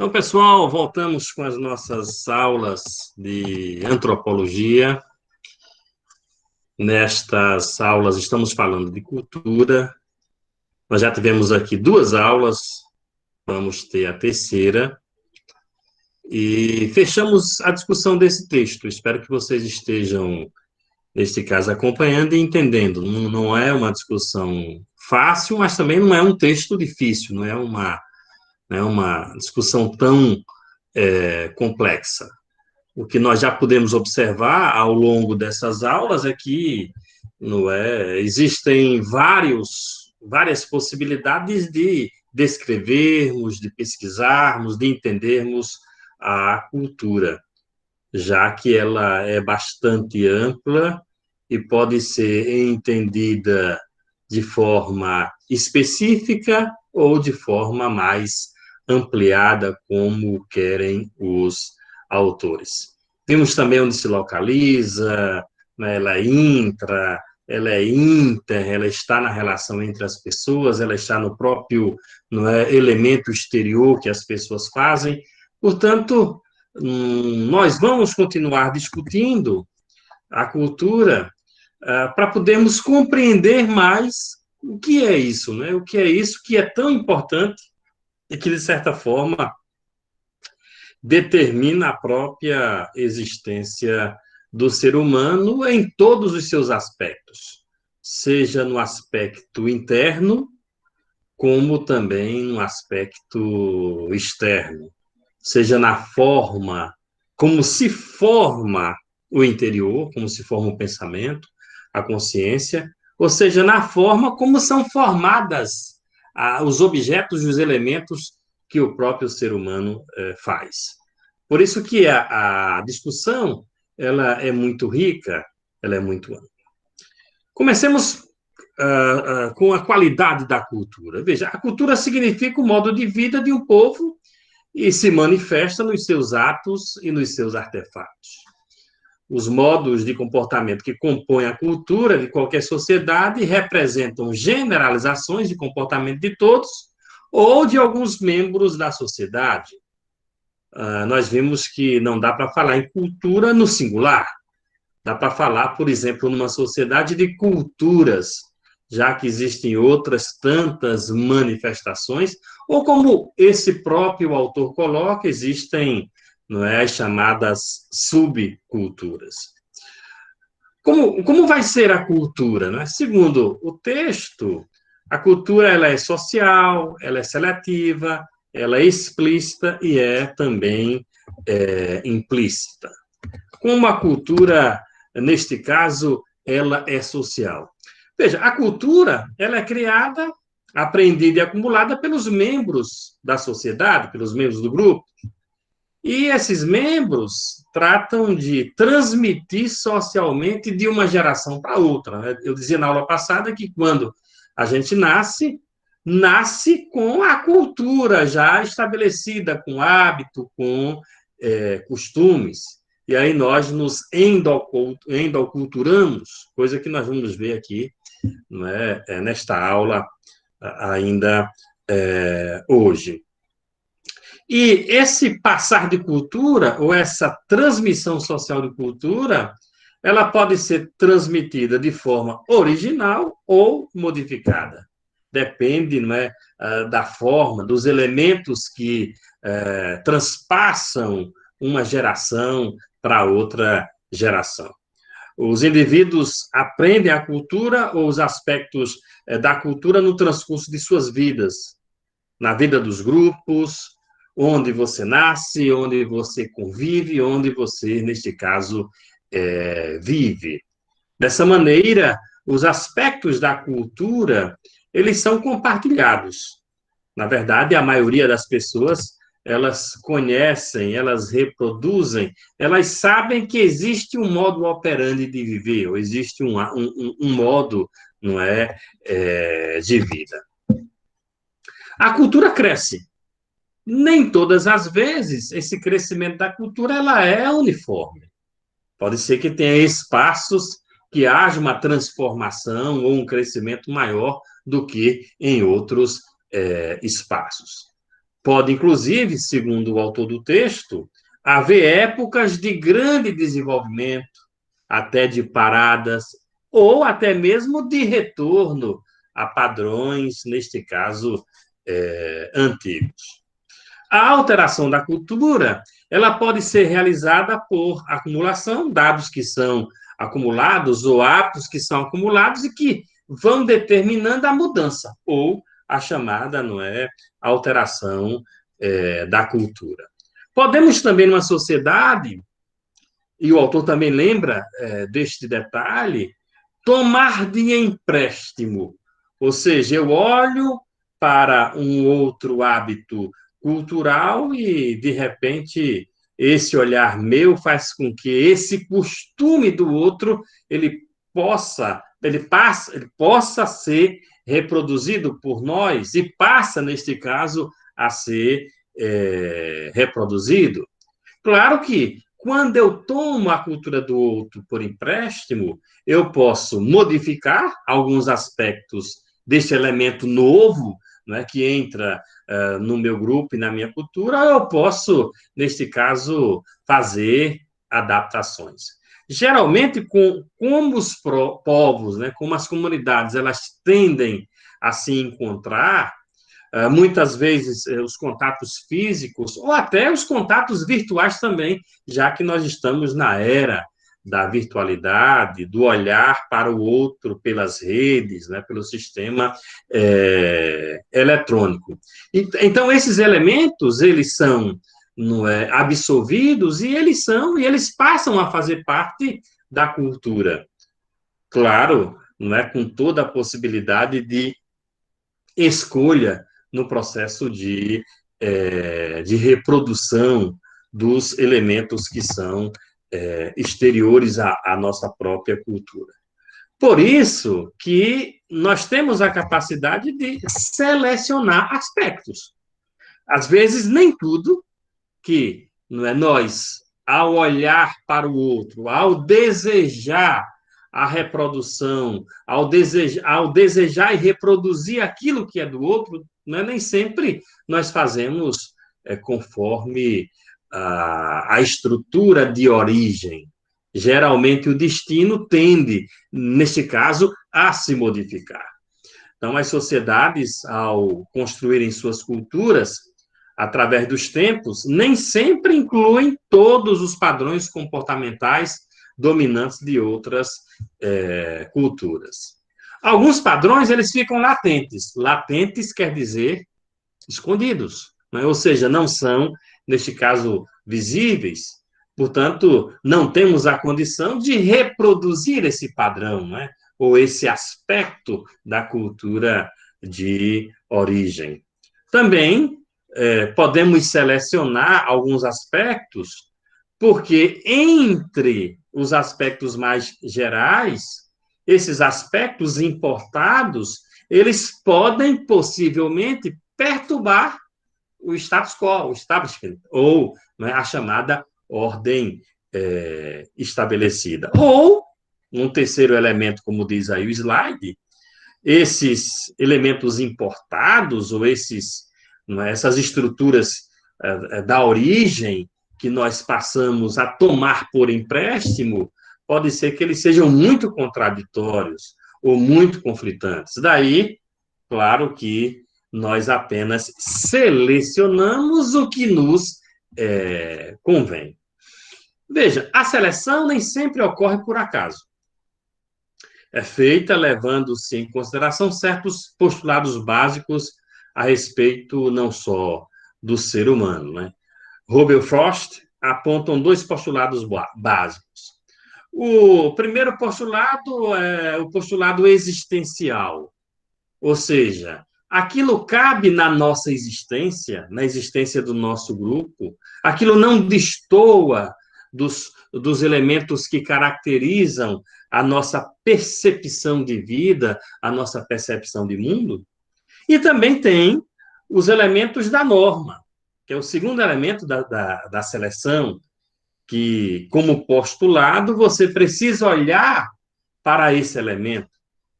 Então, pessoal, voltamos com as nossas aulas de antropologia. Nestas aulas estamos falando de cultura. Nós já tivemos aqui 2 aulas, vamos ter a terceira. E fechamos a discussão desse texto. Espero que vocês estejam, neste caso, acompanhando e entendendo. Não é uma discussão fácil, mas também não é um texto difícil, não é uma discussão tão complexa. O que nós já podemos observar ao longo dessas aulas é que existem várias possibilidades de descrevermos, de pesquisarmos, de entendermos a cultura, já que ela é bastante ampla e pode ser entendida de forma específica ou de forma mais ampliada, como querem os autores. Temos também onde se localiza, né, ela é intra, ela é inter, ela está na relação entre as pessoas, ela está no próprio elemento exterior que as pessoas fazem. Portanto, nós vamos continuar discutindo a cultura para podermos compreender mais o que é isso, né? O que é isso que é tão importante e que, de certa forma, determina a própria existência do ser humano em todos os seus aspectos, seja no aspecto interno, como também no aspecto externo, seja na forma como se forma o interior, como se forma o pensamento, a consciência, ou seja, na forma como são formadas os objetos e os elementos que o próprio ser humano faz. Por isso que a discussão ela é muito rica, ela é muito ampla. Comecemos com a qualidade da cultura. Veja, a cultura significa o modo de vida de um povo e se manifesta nos seus atos e nos seus artefatos. Os modos de comportamento que compõem a cultura de qualquer sociedade representam generalizações de comportamento de todos ou de alguns membros da sociedade. Nós vimos que não dá para falar em cultura no singular. Dá para falar, por exemplo, numa sociedade de culturas, já que existem outras tantas manifestações, ou como esse próprio autor coloca, existem as chamadas subculturas. Como vai ser a cultura? Né? Segundo o texto, a cultura ela é social, ela é seletiva, ela é explícita e é também implícita. Como a cultura, neste caso, ela é social. Veja, a cultura ela é criada, aprendida e acumulada pelos membros da sociedade, pelos membros do grupo. E esses membros tratam de transmitir socialmente de uma geração para outra. Eu dizia na aula passada que quando a gente nasce com a cultura já estabelecida, com hábito, com costumes. E aí nós nos endoculturamos, coisa que nós vamos ver aqui nesta aula ainda hoje. E esse passar de cultura, ou essa transmissão social de cultura, ela pode ser transmitida de forma original ou modificada. Depende da forma, dos elementos que transpassam uma geração para outra geração. Os indivíduos aprendem a cultura ou os aspectos da cultura no transcurso de suas vidas, na vida dos grupos, onde você nasce, onde você convive, onde você, neste caso, vive. Dessa maneira, os aspectos da cultura, eles são compartilhados. Na verdade, a maioria das pessoas, elas conhecem, elas reproduzem, elas sabem que existe um modo operandi de viver, ou existe um modo de vida. A cultura cresce. Nem todas as vezes esse crescimento da cultura ela é uniforme. Pode ser que tenha espaços que haja uma transformação ou um crescimento maior do que em outros espaços. Pode, inclusive, segundo o autor do texto, haver épocas de grande desenvolvimento, até de paradas, ou até mesmo de retorno a padrões, neste caso, antigos. A alteração da cultura, ela pode ser realizada por acumulação, dados que são acumulados ou hábitos que são acumulados e que vão determinando a mudança ou a chamada, não é, alteração da cultura. Podemos também, numa sociedade, e o autor também lembra deste detalhe, tomar de empréstimo, ou seja, eu olho para um outro hábito cultural e, de repente, esse olhar meu faz com que esse costume do outro ele possa ser reproduzido por nós e passa, neste caso, a ser reproduzido. Claro que, quando eu tomo a cultura do outro por empréstimo, eu posso modificar alguns aspectos deste elemento novo, né, que entra no meu grupo e na minha cultura, eu posso, neste caso, fazer adaptações. Geralmente, como os povos, né, como as comunidades, elas tendem a se encontrar, muitas vezes os contatos físicos, ou até os contatos virtuais também, já que nós estamos na era da virtualidade, do olhar para o outro pelas redes, né, pelo sistema eletrônico. Então, esses elementos, eles são absorvidos e eles passam a fazer parte da cultura. Claro, não é com toda a possibilidade de escolha no processo de reprodução dos elementos que são exteriores à nossa própria cultura. Por isso que nós temos a capacidade de selecionar aspectos. Às vezes, nem tudo que não é nós, ao olhar para o outro, ao desejar a reprodução, ao desejar e reproduzir aquilo que é do outro, não é, nem sempre nós fazemos conforme a estrutura de origem. Geralmente, o destino tende, neste caso, a se modificar. Então, as sociedades, ao construírem suas culturas, através dos tempos, nem sempre incluem todos os padrões comportamentais dominantes de outras culturas. Alguns padrões, eles ficam latentes. Latentes quer dizer escondidos, né? Ou seja, não são, neste caso, visíveis. Portanto, não temos a condição de reproduzir esse padrão, né? Ou esse aspecto da cultura de origem. Também podemos selecionar alguns aspectos, porque entre os aspectos mais gerais, esses aspectos importados, eles podem possivelmente perturbar o status quo, o establishment, ou a chamada ordem estabelecida. Ou, um terceiro elemento, como diz aí o slide, esses elementos importados, ou essas estruturas da origem que nós passamos a tomar por empréstimo, pode ser que eles sejam muito contraditórios ou muito conflitantes. Daí, claro que nós apenas selecionamos o que nos convém. Veja, a seleção nem sempre ocorre por acaso. É feita levando-se em consideração certos postulados básicos a respeito não só do ser humano, né? Robert Frost apontam dois postulados básicos. O primeiro postulado é o postulado existencial, ou seja, aquilo cabe na nossa existência, na existência do nosso grupo, aquilo não destoa dos elementos que caracterizam a nossa percepção de vida, a nossa percepção de mundo. E também tem os elementos da norma, que é o segundo elemento da seleção, que, como postulado, você precisa olhar para esse elemento,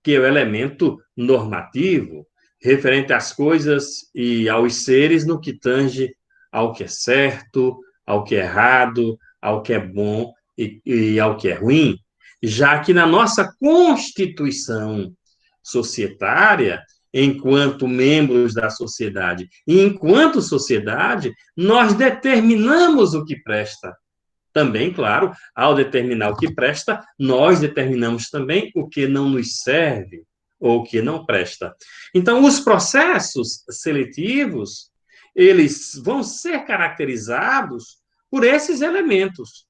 que é o elemento normativo, referente às coisas e aos seres no que tange ao que é certo, ao que é errado, ao que é bom e ao que é ruim, já que na nossa constituição societária, enquanto membros da sociedade e enquanto sociedade, nós determinamos o que presta. Também, claro, ao determinar o que presta, nós determinamos também o que não nos serve ou o que não presta. Então, os processos seletivos, eles vão ser caracterizados por esses elementos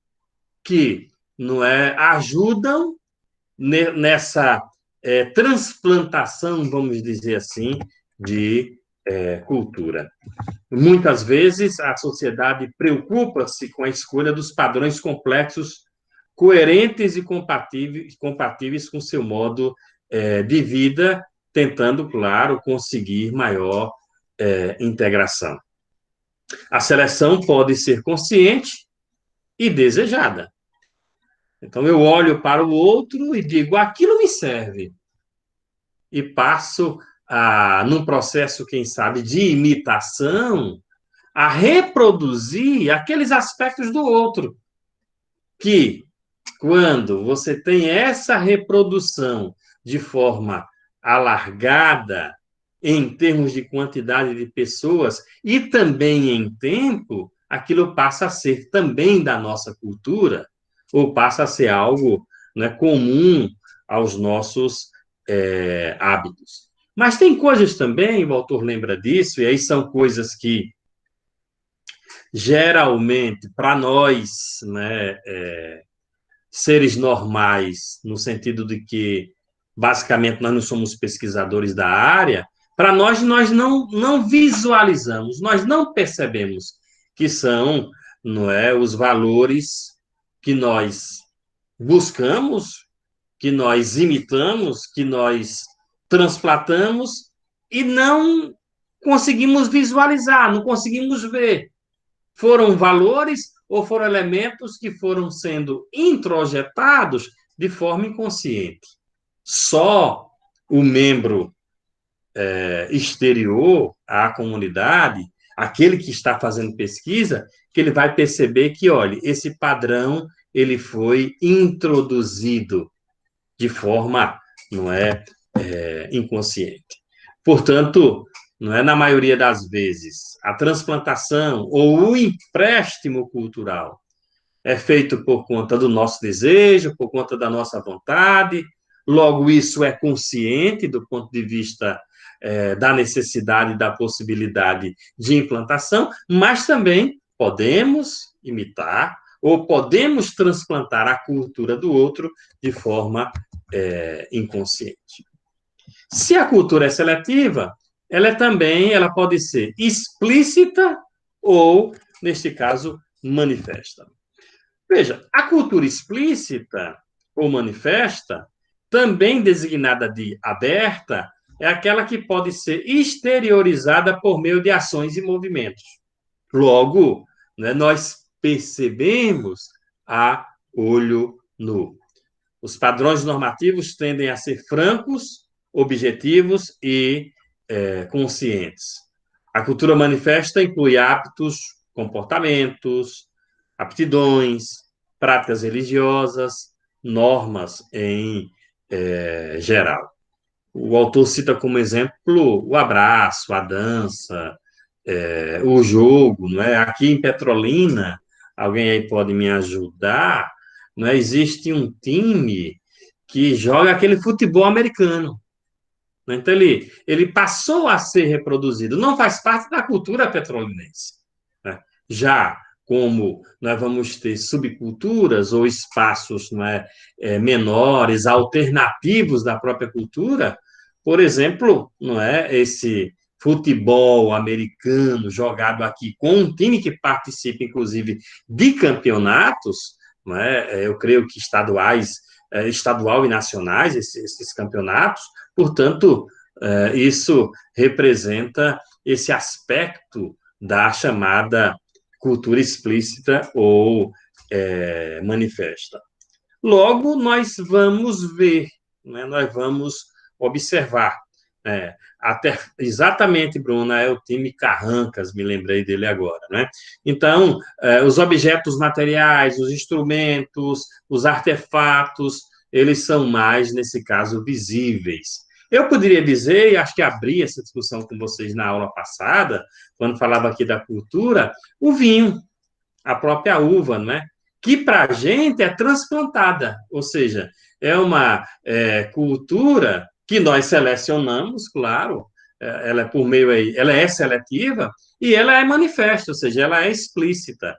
que não é, ajudam nessa transplantação, vamos dizer assim, de cultura. Muitas vezes, a sociedade preocupa-se com a escolha dos padrões complexos, coerentes e compatíveis com seu modo de vida, tentando, claro, conseguir maior integração. A seleção pode ser consciente e desejada. Então, eu olho para o outro e digo, aquilo me serve. E passo, num processo, quem sabe, de imitação, a reproduzir aqueles aspectos do outro. Que, quando você tem essa reprodução de forma alargada, em termos de quantidade de pessoas e também em tempo, aquilo passa a ser também da nossa cultura, ou passa a ser algo, né, comum aos nossos hábitos. Mas tem coisas também, o autor lembra disso, e aí são coisas que, geralmente, para nós, né, seres normais, no sentido de que, basicamente, nós não somos pesquisadores da área, para nós não visualizamos, nós não percebemos que são, não é, os valores que nós buscamos, que nós imitamos, que nós transplantamos e não conseguimos visualizar, não conseguimos ver. Foram valores ou foram elementos que foram sendo introjetados de forma inconsciente. Só o membro exterior à comunidade, aquele que está fazendo pesquisa, que ele vai perceber que, olha, esse padrão ele foi introduzido de forma, não inconsciente. Portanto, não é na maioria das vezes, a transplantação ou o empréstimo cultural é feito por conta do nosso desejo, por conta da nossa vontade, logo isso é consciente do ponto de vista da necessidade, da possibilidade de implantação, mas também podemos imitar ou podemos transplantar a cultura do outro de forma inconsciente. Se a cultura é seletiva, ela pode ser explícita ou, neste caso, manifesta. Veja, a cultura explícita ou manifesta, também designada de aberta, é aquela que pode ser exteriorizada por meio de ações e movimentos. Logo, né, nós percebemos a olho nu. Os padrões normativos tendem a ser francos, objetivos e conscientes. A cultura manifesta inclui hábitos, comportamentos, aptidões, práticas religiosas, normas em geral. O autor cita como exemplo o abraço, a dança, o jogo, não é? Aqui em Petrolina, alguém aí pode me ajudar, não é? Existe um time que joga aquele futebol americano. Né? Então, ele passou a ser reproduzido, não faz parte da cultura petrolinense. Né? Já como nós vamos ter subculturas ou espaços menores, alternativos da própria cultura, por exemplo, não é esse futebol americano jogado aqui com um time que participa, inclusive, de campeonatos, não é? Eu creio que estadual e nacionais, esses campeonatos, portanto, isso representa esse aspecto da chamada cultura explícita ou manifesta. Logo, nós vamos ver, né? Nós vamos observar até exatamente, Bruna, é o time Carrancas, me lembrei dele agora, né? Então, os objetos materiais, os instrumentos, os artefatos, eles são mais, nesse caso, visíveis. Eu poderia dizer, e acho que abri essa discussão com vocês na aula passada, quando falava aqui da cultura, o vinho, a própria uva, né? Que para a gente é transplantada, ou seja, é uma cultura que nós selecionamos, claro, ela é por meio aí, ela é seletiva e ela é manifesta, ou seja, ela é explícita.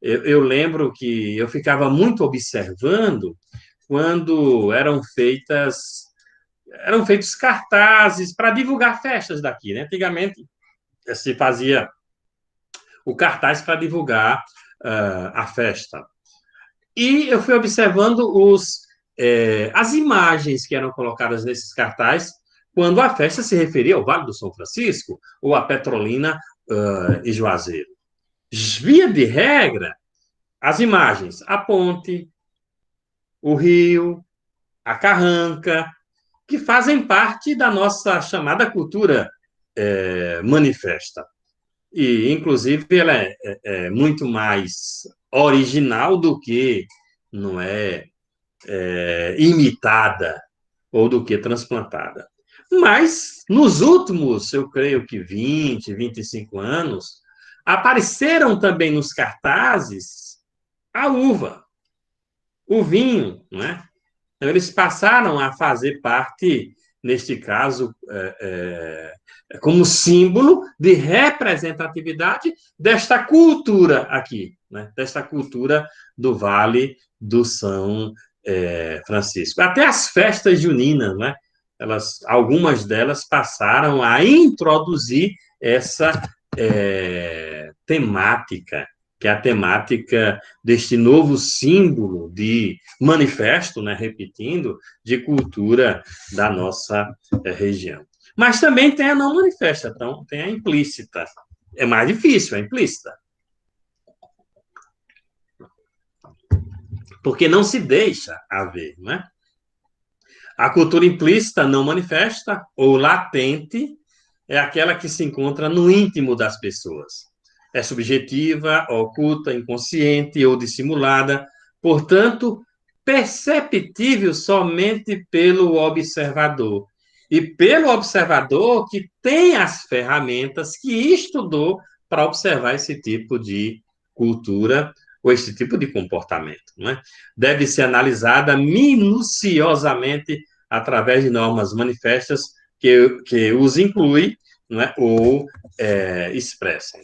Eu lembro que eu ficava muito observando quando eram feitos cartazes para divulgar festas daqui, né? Antigamente se fazia o cartaz para divulgar a festa. E eu fui observando as imagens que eram colocadas nesses cartazes quando a festa se referia ao Vale do São Francisco ou a Petrolina e Juazeiro. Via de regra, as imagens, a ponte, o rio, a carranca, que fazem parte da nossa chamada cultura manifesta. E, inclusive, ela é muito mais original do que não imitada ou do que transplantada. Mas, nos últimos, eu creio que 20, 25 anos, apareceram também nos cartazes a uva, o vinho, né? Então, eles passaram a fazer parte, neste caso, como símbolo de representatividade desta cultura aqui, né? Desta cultura do Vale do São Francisco. Até as festas juninas, né? Algumas delas passaram a introduzir essa temática, que é a temática deste novo símbolo de manifesto, né, repetindo, de cultura da nossa região. Mas também tem a não manifesta, então tem a implícita. É mais difícil, a implícita. Porque não se deixa haver, né? A cultura implícita não manifesta ou latente é aquela que se encontra no íntimo das pessoas. É subjetiva, oculta, inconsciente ou dissimulada, portanto, perceptível somente pelo observador. E pelo observador que tem as ferramentas que estudou para observar esse tipo de cultura ou esse tipo de comportamento. Né? Deve ser analisada minuciosamente através de normas manifestas que os inclui, né, ou expressam.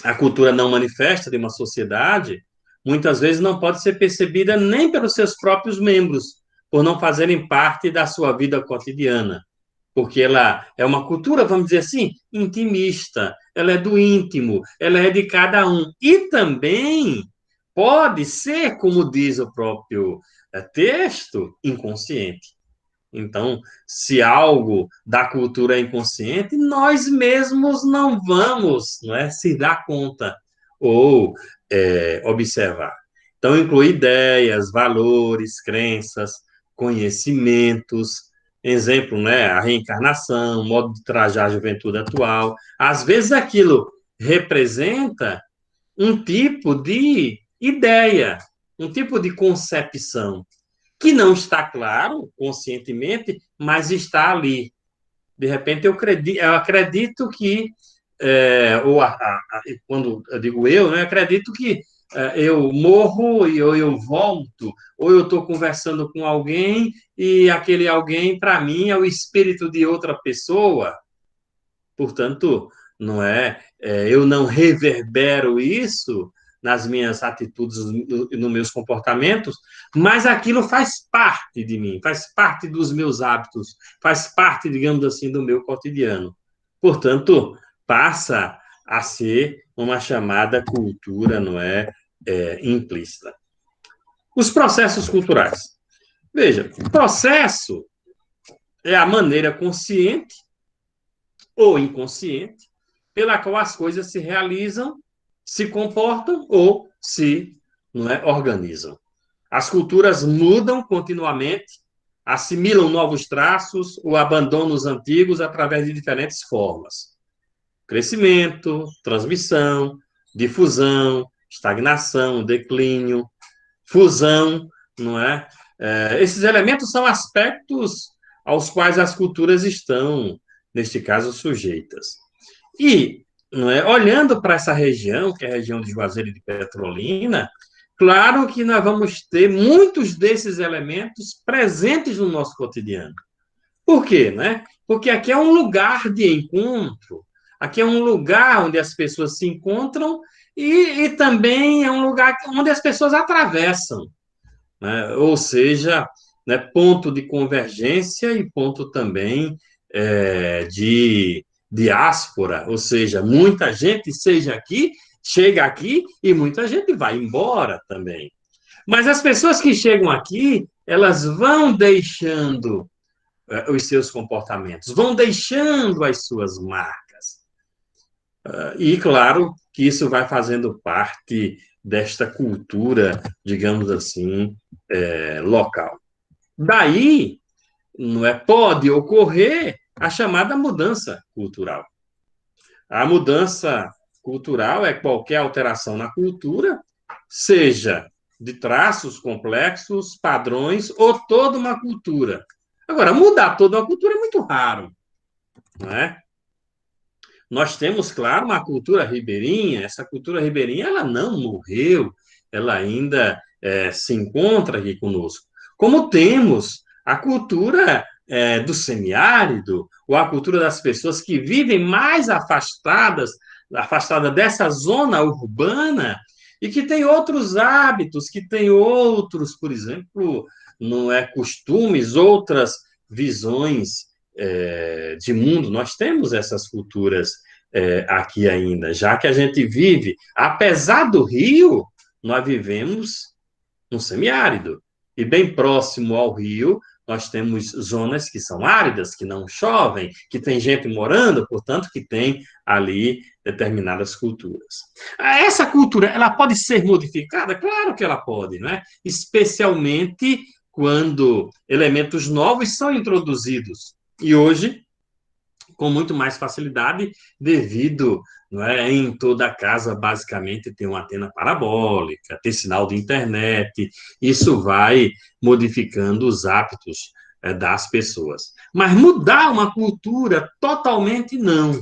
A cultura não manifesta de uma sociedade, muitas vezes não pode ser percebida nem pelos seus próprios membros, por não fazerem parte da sua vida cotidiana. Porque ela é uma cultura, vamos dizer assim, intimista, ela é do íntimo, ela é de cada um. E também pode ser, como diz o próprio texto, inconsciente. Então, se algo da cultura é inconsciente, nós mesmos não vamos, não é, se dar conta ou observar. Então, inclui ideias, valores, crenças, conhecimentos, exemplo, né, a reencarnação, o modo de trajar a juventude atual. Às vezes aquilo representa um tipo de ideia, um tipo de concepção que não está claro conscientemente, mas está ali. De repente, eu acredito que, quando eu digo eu, né, eu acredito que eu morro e ou eu volto, ou eu estou conversando com alguém e aquele alguém, para mim, é o espírito de outra pessoa. Portanto, não eu não reverbero isso nas minhas atitudes, nos meus comportamentos, mas aquilo faz parte de mim, faz parte dos meus hábitos, faz parte, digamos assim, do meu cotidiano. Portanto, passa a ser uma chamada cultura, implícita. Os processos culturais. Veja, processo é a maneira consciente ou inconsciente pela qual as coisas se realizam, se comportam ou se organizam. As culturas mudam continuamente assimilam novos traços ou abandonam os antigos através de diferentes formas. Crescimento, transmissão, difusão, estagnação, declínio, fusão, não é? Esses elementos são aspectos aos quais as culturas estão, neste caso, sujeitas. E, não é, olhando para essa região, que é a região de Juazeiro e de Petrolina, claro que nós vamos ter muitos desses elementos presentes no nosso cotidiano. Por quê, né? Porque aqui é um lugar de encontro, aqui é um lugar onde as pessoas se encontram e também é um lugar onde as pessoas atravessam, né? Ou seja, né, ponto de convergência e ponto também de diáspora, ou seja, muita gente chega aqui e muita gente vai embora também. Mas as pessoas que chegam aqui, elas vão deixando os seus comportamentos, vão deixando as suas marcas. E, claro, que isso vai fazendo parte desta cultura, digamos assim, local. Daí, não é, pode ocorrer a chamada mudança cultural. A mudança cultural é qualquer alteração na cultura, seja de traços complexos, padrões ou toda uma cultura. Agora, mudar toda uma cultura é muito raro, não é? Nós temos, claro, uma cultura ribeirinha. Essa cultura ribeirinha ela não morreu, ela ainda se encontra aqui conosco. Como temos a cultura do semiárido, ou a cultura das pessoas que vivem mais afastada dessa zona urbana e que tem outros hábitos, que tem outros, por exemplo, não é costumes, outras visões de mundo. Nós temos essas culturas aqui ainda, já que a gente vive, apesar do rio, nós vivemos no semiárido. E bem próximo ao rio, nós temos zonas que são áridas, que não chovem, que tem gente morando, portanto, que tem ali determinadas culturas. Essa cultura, ela pode ser modificada? Claro que ela pode, não é? Especialmente quando elementos novos são introduzidos. E hoje, com muito mais facilidade, devido, não é, em toda a casa, basicamente, tem uma antena parabólica, tem sinal de internet, isso vai modificando os hábitos das pessoas. Mas mudar uma cultura totalmente não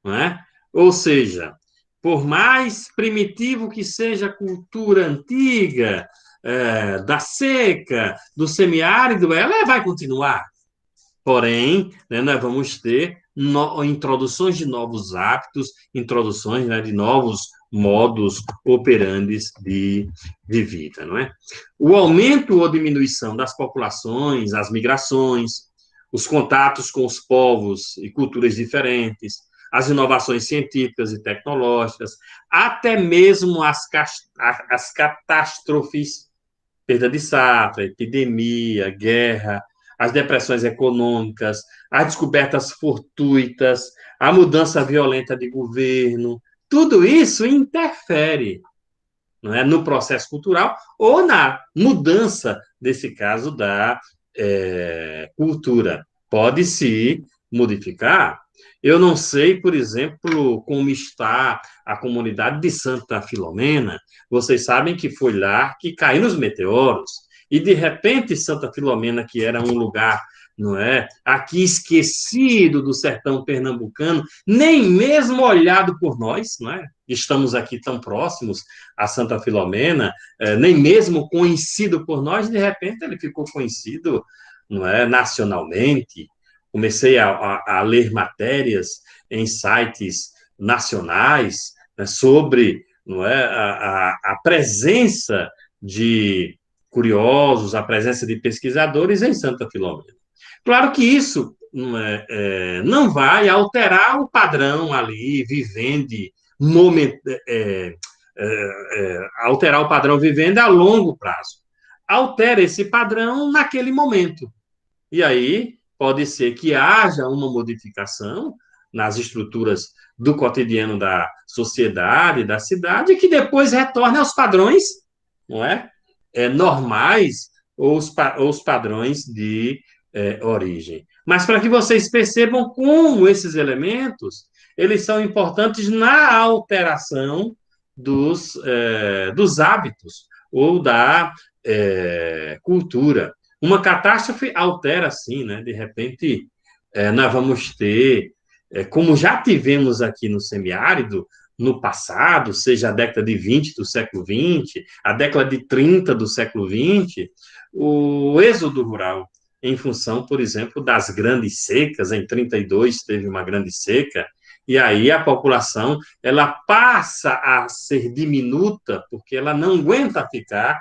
é? Ou seja, por mais primitivo que seja a cultura antiga, da seca, do semiárido, ela vai continuar. Porém, né, nós vamos ter introduções de novos hábitos, introduções, né, de novos modus operandi de vida, não é? O aumento ou diminuição das populações, as migrações, os contatos com os povos e culturas diferentes, as inovações científicas e tecnológicas, até mesmo as catástrofes, perda de safra, epidemia, guerra, as depressões econômicas, as descobertas fortuitas, a mudança violenta de governo, tudo isso interfere, não é, no processo cultural ou na mudança, desse caso, da cultura. Pode se modificar. Eu não sei, por exemplo, como está a comunidade de Santa Filomena. Vocês sabem que foi lá que caíram os meteoros. E, de repente, Santa Filomena, que era um lugar, não é, aqui esquecido do sertão pernambucano, nem mesmo olhado por nós, não é? Estamos aqui tão próximos a Santa Filomena, nem mesmo conhecido por nós, de repente ele ficou conhecido, não é, nacionalmente. Comecei a ler matérias em sites nacionais, né, sobre, não é, a presença de curiosos, a presença de pesquisadores em Santa Filomena. Claro que isso não vai alterar o padrão ali, vivendi, alterar o padrão vivendo a longo prazo. Altera esse padrão naquele momento. E aí pode ser que haja uma modificação nas estruturas do cotidiano da sociedade, da cidade, que depois retorne aos padrões, não é? Normais ou os padrões de origem. Mas para que vocês percebam como esses elementos eles são importantes na alteração dos hábitos ou da cultura. Uma catástrofe altera, sim, né? De repente, nós vamos ter, como já tivemos aqui no semiárido, no passado, seja a década de 20 do século 20, a década de 30 do século 20, o êxodo rural, em função, por exemplo, das grandes secas, em 32 teve uma grande seca, e aí a população ela passa a ser diminuta, porque ela não aguenta ficar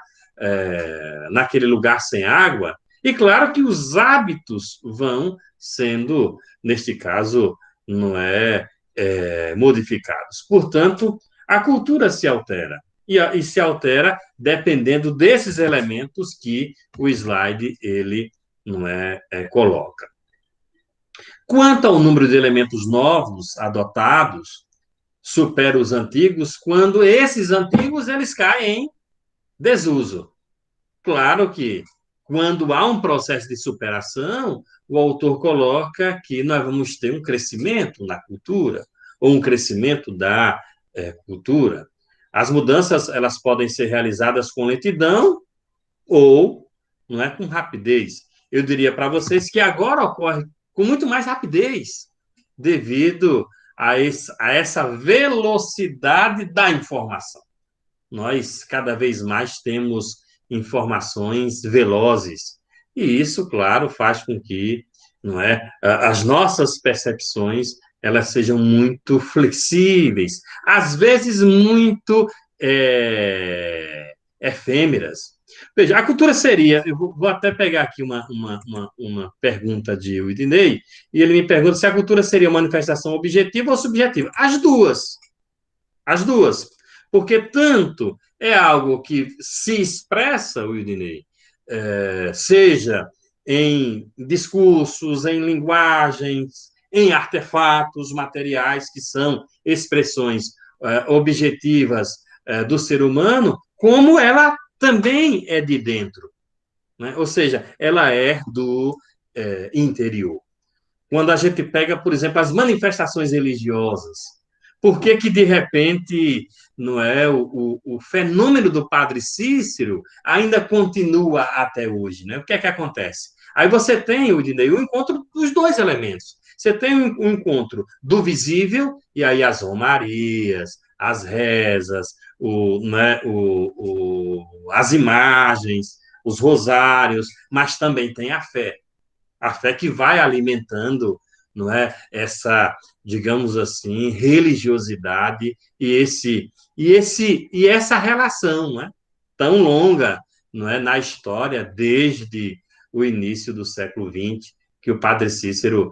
naquele lugar sem água, e claro que os hábitos vão sendo, neste caso, não modificados. Portanto, a cultura se altera. E se altera dependendo desses elementos que o slide ele coloca. Quanto ao número de elementos novos adotados, supera os antigos quando esses antigos eles caem em desuso. Claro que quando há um processo de superação, o autor coloca que nós vamos ter um crescimento na cultura, ou um crescimento da cultura. As mudanças elas podem ser realizadas com lentidão ou com rapidez. Eu diria para vocês que agora ocorre com muito mais rapidez, devido a essa velocidade da informação. Nós cada vez mais temos informações velozes. E isso, claro, faz com que as nossas percepções elas sejam muito flexíveis, às vezes muito efêmeras. Veja, a cultura seria, eu vou até pegar aqui uma pergunta de Whitney, e ele me pergunta se a cultura seria manifestação objetiva ou subjetiva. As duas, porque tanto é algo que se expressa, Whitney, seja em discursos, em linguagens, em artefatos materiais, que são expressões objetivas do ser humano, como ela também é de dentro, né? Ou seja, ela é do interior. Quando a gente pega, por exemplo, as manifestações religiosas, por que que, de repente, o fenômeno do Padre Cícero ainda continua até hoje, né? O que é que acontece? Aí você tem, Udinei, o encontro dos dois elementos. Você tem um encontro do visível, e aí as romarias, as rezas, as imagens, os rosários, mas também tem a fé. A fé que vai alimentando, essa, digamos assim, religiosidade e essa relação, tão longa, na história desde o início do século XX, que o Padre Cícero,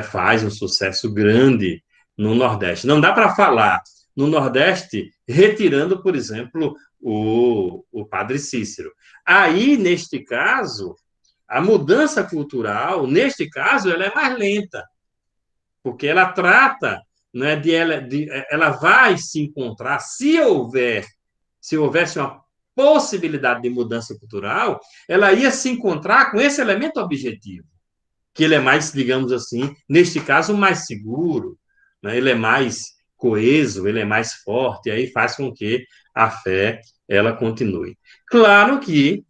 faz um sucesso grande no Nordeste. Não dá para falar no Nordeste retirando, por exemplo, o Padre Cícero. Aí, neste caso, a mudança cultural, neste caso, ela é mais lenta, porque ela trata, ela vai se encontrar, se houvesse uma possibilidade de mudança cultural, ela ia se encontrar com esse elemento objetivo, que ele é mais, digamos assim, neste caso, mais seguro, ele é mais coeso, ele é mais forte, e aí faz com que a fé ela continue. Claro que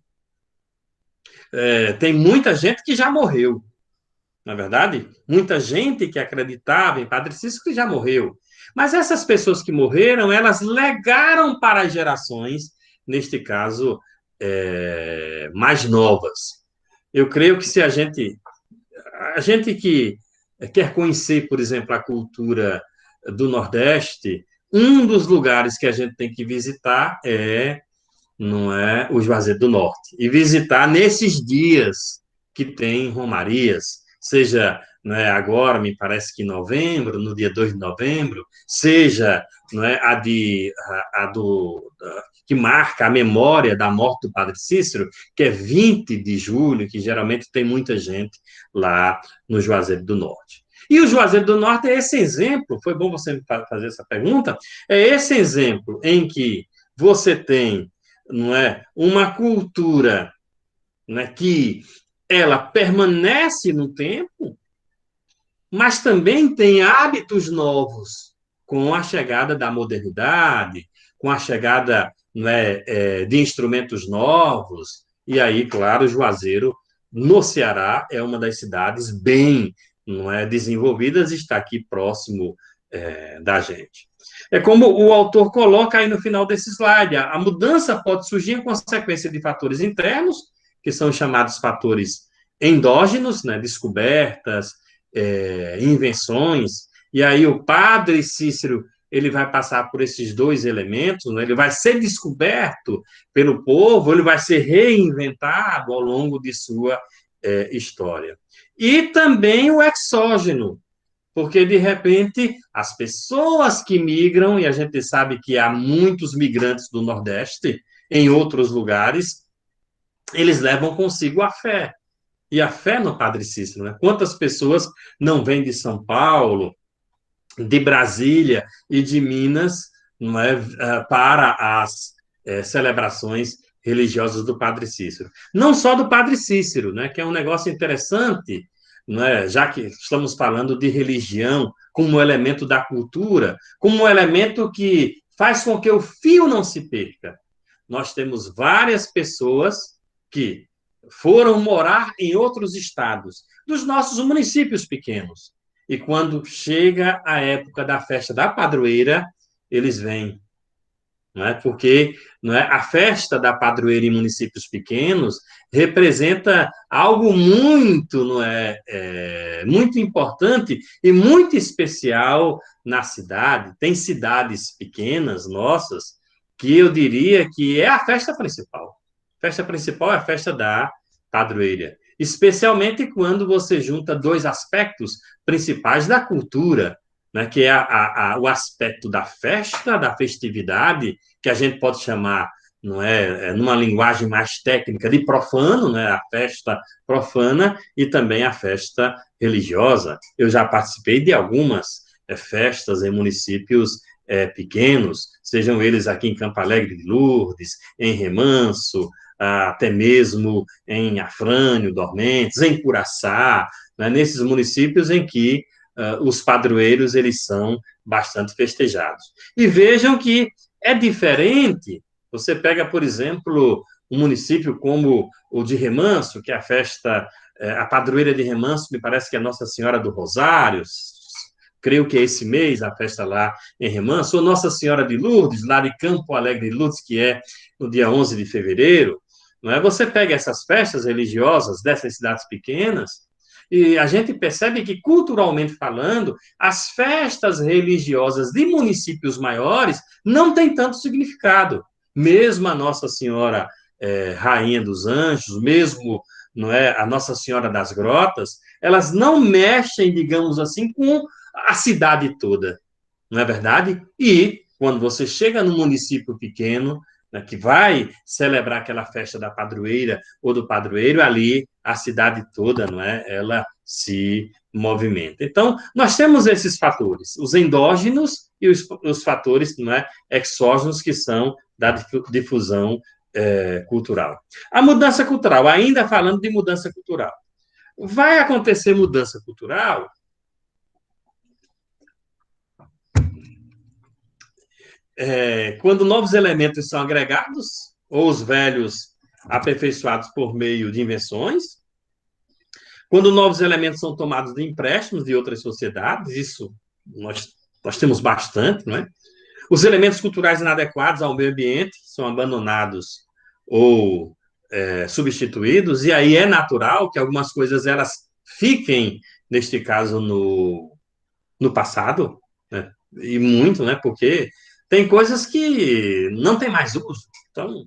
tem muita gente que já morreu, na verdade, muita gente que acreditava em Padre Cícero que já morreu. Mas essas pessoas que morreram, elas legaram para as gerações, neste caso, mais novas. Eu creio que se a gente que quer conhecer, por exemplo, a cultura do Nordeste, um dos lugares que a gente tem que visitar não é o Juazeiro do Norte. E visitar nesses dias que tem romarias, seja agora, me parece que em novembro, no dia 2 de novembro, seja que marca a memória da morte do Padre Cícero, que é 20 de julho, que geralmente tem muita gente lá no Juazeiro do Norte. E o Juazeiro do Norte é esse exemplo, foi bom você me fazer essa pergunta, é esse exemplo em que você tem uma cultura né, que ela permanece no tempo, mas também tem hábitos novos com a chegada da modernidade, com a chegada, né, de instrumentos novos. E aí, claro, Juazeiro, no Ceará, é uma das cidades bem, não é, desenvolvidas e está aqui próximo da gente. É como o autor coloca aí no final desse slide: a mudança pode surgir em consequência de fatores internos, que são chamados fatores endógenos, né, descobertas, invenções, e aí o padre Cícero ele vai passar por esses dois elementos, né? Ele vai ser descoberto pelo povo, ele vai ser reinventado ao longo de sua história. E também o exógeno, porque de repente as pessoas que migram, e a gente sabe que há muitos migrantes do Nordeste em outros lugares, eles levam consigo a fé. E a fé no Padre Cícero, né? Quantas pessoas não vêm de São Paulo, de Brasília e de Minas, não é, para as celebrações religiosas do Padre Cícero. Não só do Padre Cícero, né, que é um negócio interessante, não é, já que estamos falando de religião como elemento da cultura, como um elemento que faz com que o fio não se perca. Nós temos várias pessoas que foram morar em outros estados, dos nossos municípios pequenos. E quando chega a época da festa da padroeira, eles vêm, não é? Porque não é, a festa da padroeira em municípios pequenos representa algo muito, não muito importante e muito especial na cidade. Tem cidades pequenas nossas que eu diria que é a festa principal. A festa principal é a festa da padroeira, especialmente quando você junta dois aspectos principais da cultura, né, que é o aspecto da festa, da festividade, que a gente pode chamar, não numa linguagem mais técnica, de profano, né, a festa profana, e também a festa religiosa. Eu já participei de algumas festas em municípios pequenos, sejam eles aqui em Campo Alegre de Lourdes, em Remanso, até mesmo em Afrânio, Dormentes, em Curaçá, né, nesses municípios em que os padroeiros eles são bastante festejados. E vejam que é diferente. Você pega, por exemplo, um município como o de Remanso, que é a festa, a padroeira de Remanso, me parece que é Nossa Senhora do Rosário, creio que é esse mês a festa lá em Remanso, ou Nossa Senhora de Lourdes, lá de Campo Alegre de Lourdes, que é no dia 11 de fevereiro. Não é? Você pega essas festas religiosas dessas cidades pequenas, e a gente percebe que, culturalmente falando, as festas religiosas de municípios maiores não têm tanto significado. Mesmo a Nossa Senhora Rainha dos Anjos, mesmo não é, a Nossa Senhora das Grotas, elas não mexem, digamos assim, com a cidade toda, não é verdade? E quando você chega num município pequeno, né, que vai celebrar aquela festa da padroeira ou do padroeiro, ali a cidade toda, não é? Ela se movimenta. Então, nós temos esses fatores, os endógenos e os fatores, não é, exógenos, que são da difusão cultural. A mudança cultural, ainda falando de mudança cultural, vai acontecer mudança cultural quando novos elementos são agregados, ou os velhos aperfeiçoados por meio de invenções, quando novos elementos são tomados de empréstimos de outras sociedades, isso nós temos bastante, não é? Os elementos culturais inadequados ao meio ambiente são abandonados ou substituídos, e aí é natural que algumas coisas elas fiquem, neste caso, no passado, né? E muito, né? Porque tem coisas que não tem mais uso, então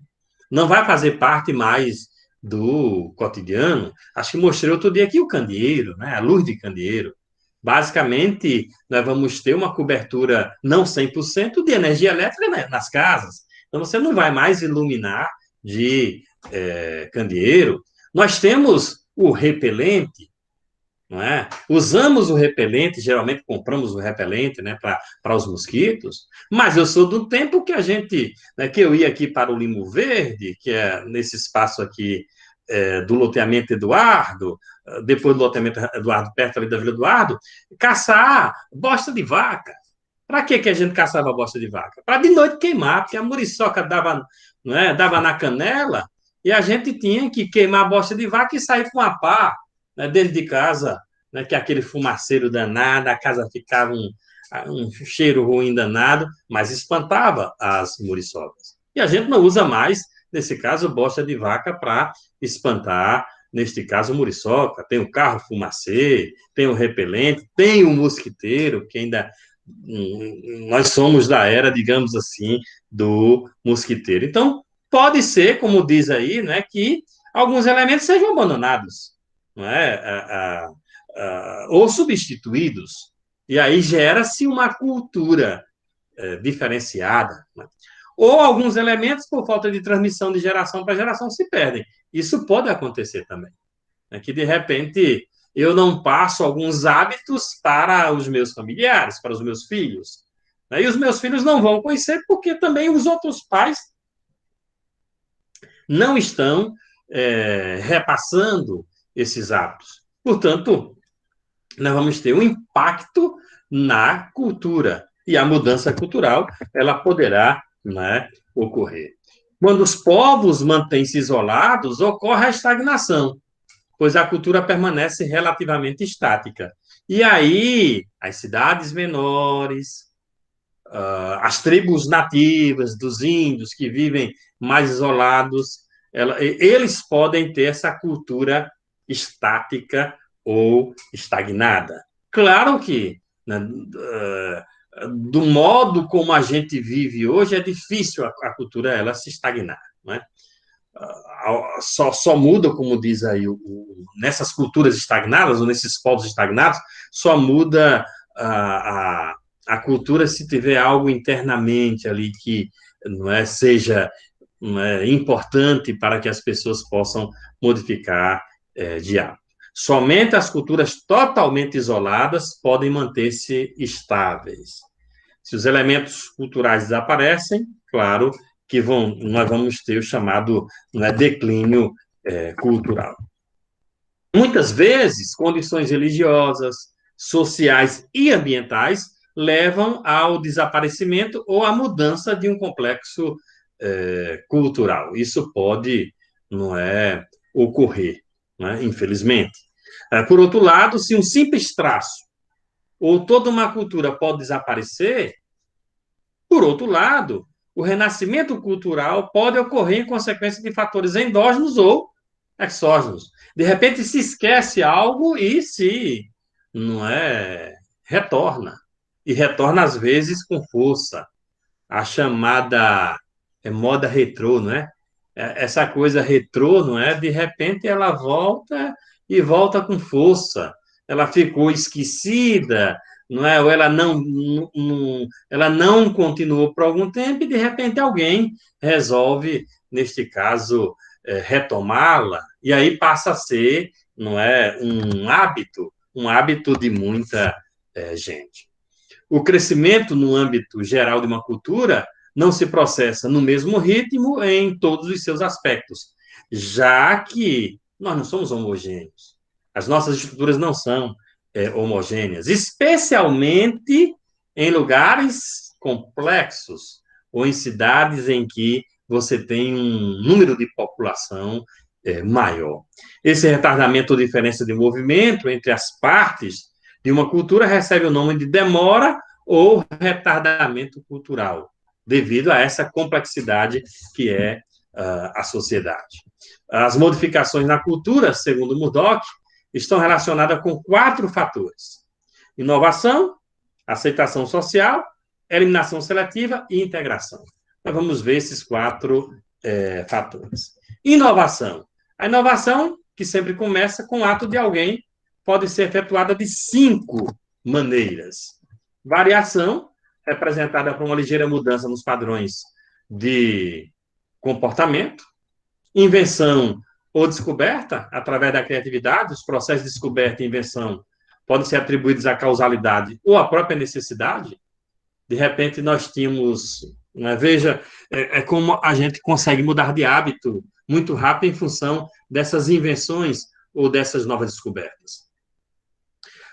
não vai fazer parte mais do cotidiano. Acho que mostrei outro dia aqui o candeeiro, né? A luz de candeeiro. Basicamente, nós vamos ter uma cobertura não 100% de energia elétrica, né, nas casas. Então, você não vai mais iluminar de candeeiro. Nós temos o repelente, não é? Usamos o repelente, geralmente compramos o repelente, né, para os mosquitos, mas eu sou do tempo que a gente, né, que eu ia aqui para o Limo Verde, que é nesse espaço aqui do loteamento Eduardo, depois do loteamento Eduardo, perto ali da Vila Eduardo, caçar bosta de vaca. Para que a gente caçava bosta de vaca? Para de noite queimar, porque a muriçoca dava, não é, dava na canela, e a gente tinha que queimar a bosta de vaca e sair com a pá, né, dentro de casa, né, que é aquele fumaceiro danado, a casa ficava um cheiro ruim danado, mas espantava as muriçocas. E a gente não usa mais, nesse caso, bosta de vaca para espantar, neste caso, muriçoca. Tem o carro fumacê, tem o repelente, tem o mosquiteiro, que ainda nós somos da era, digamos assim, do mosquiteiro. Então, pode ser, como diz aí, né, que alguns elementos sejam abandonados, não é? Ou substituídos. E aí gera-se uma cultura diferenciada, né? Ou alguns elementos, por falta de transmissão de geração para geração, se perdem. Isso pode acontecer também. Né? Que, de repente, eu não passo alguns hábitos para os meus familiares, para os meus filhos. Né? E os meus filhos não vão conhecer porque também os outros pais não estão repassando esses hábitos. Portanto, nós vamos ter um impacto na cultura. E a mudança cultural, ela poderá, né, ocorrer. Quando os povos mantêm-se isolados, ocorre a estagnação, pois a cultura permanece relativamente estática. E aí, as cidades menores, as tribos nativas dos índios que vivem mais isolados, eles podem ter essa cultura estática ou estagnada. Claro que, né, do modo como a gente vive hoje, é difícil a cultura ela se estagnar, não é? Só muda, como diz aí, nessas culturas estagnadas, ou nesses povos estagnados, só muda a cultura se tiver algo internamente ali que não é, seja não é, importante para que as pessoas possam modificar de hábito. Somente as culturas totalmente isoladas podem manter-se estáveis. Se os elementos culturais desaparecem, claro que nós vamos ter o chamado declínio cultural. Muitas vezes, condições religiosas, sociais e ambientais levam ao desaparecimento ou à mudança de um complexo cultural. Isso pode, não é, ocorrer, né, infelizmente. Por outro lado, se um simples traço ou toda uma cultura pode desaparecer, por outro lado, o renascimento cultural pode ocorrer em consequência de fatores endógenos ou exógenos. De repente se esquece algo e se não é retorna. E retorna às vezes com força. A chamada moda retrô, não é? Essa coisa retrô, não é? De repente ela volta e volta com força. Ela ficou esquecida, não é? Ou ela não continuou por algum tempo e de repente alguém resolve, neste caso, retomá-la e aí passa a ser, não é, um hábito de muita gente. O crescimento no âmbito geral de uma cultura não se processa no mesmo ritmo em todos os seus aspectos, já que nós não somos homogêneos. As nossas estruturas não são homogêneas, especialmente em lugares complexos ou em cidades em que você tem um número de população maior. Esse retardamento ou diferença de movimento entre as partes de uma cultura recebe o nome de demora ou retardamento cultural, devido a essa complexidade que é a sociedade. As modificações na cultura, segundo Murdoch, estão relacionadas com 4 fatores: inovação, aceitação social, eliminação seletiva e integração. Nós vamos ver esses 4 fatores. Inovação. A inovação, que sempre começa com o ato de alguém, pode ser efetuada de 5 maneiras. Variação, representada por uma ligeira mudança nos padrões de comportamento. Invenção ou descoberta, através da criatividade, os processos de descoberta e invenção podem ser atribuídos à causalidade ou à própria necessidade. De repente, nós tínhamos Né? Veja, como a gente consegue mudar de hábito muito rápido em função dessas invenções ou dessas novas descobertas.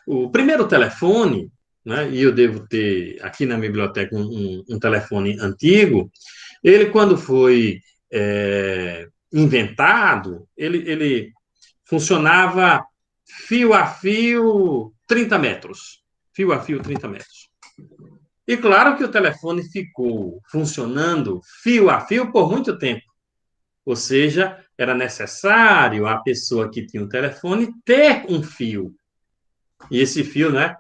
O primeiro telefone, né, e eu devo ter aqui na biblioteca um telefone antigo, ele quando foi inventado, ele funcionava fio a fio 30 metros. Fio a fio 30 metros. E claro que o telefone ficou funcionando fio a fio por muito tempo. Ou seja, era necessário a pessoa que tinha um telefone ter um fio. E esse fio, né,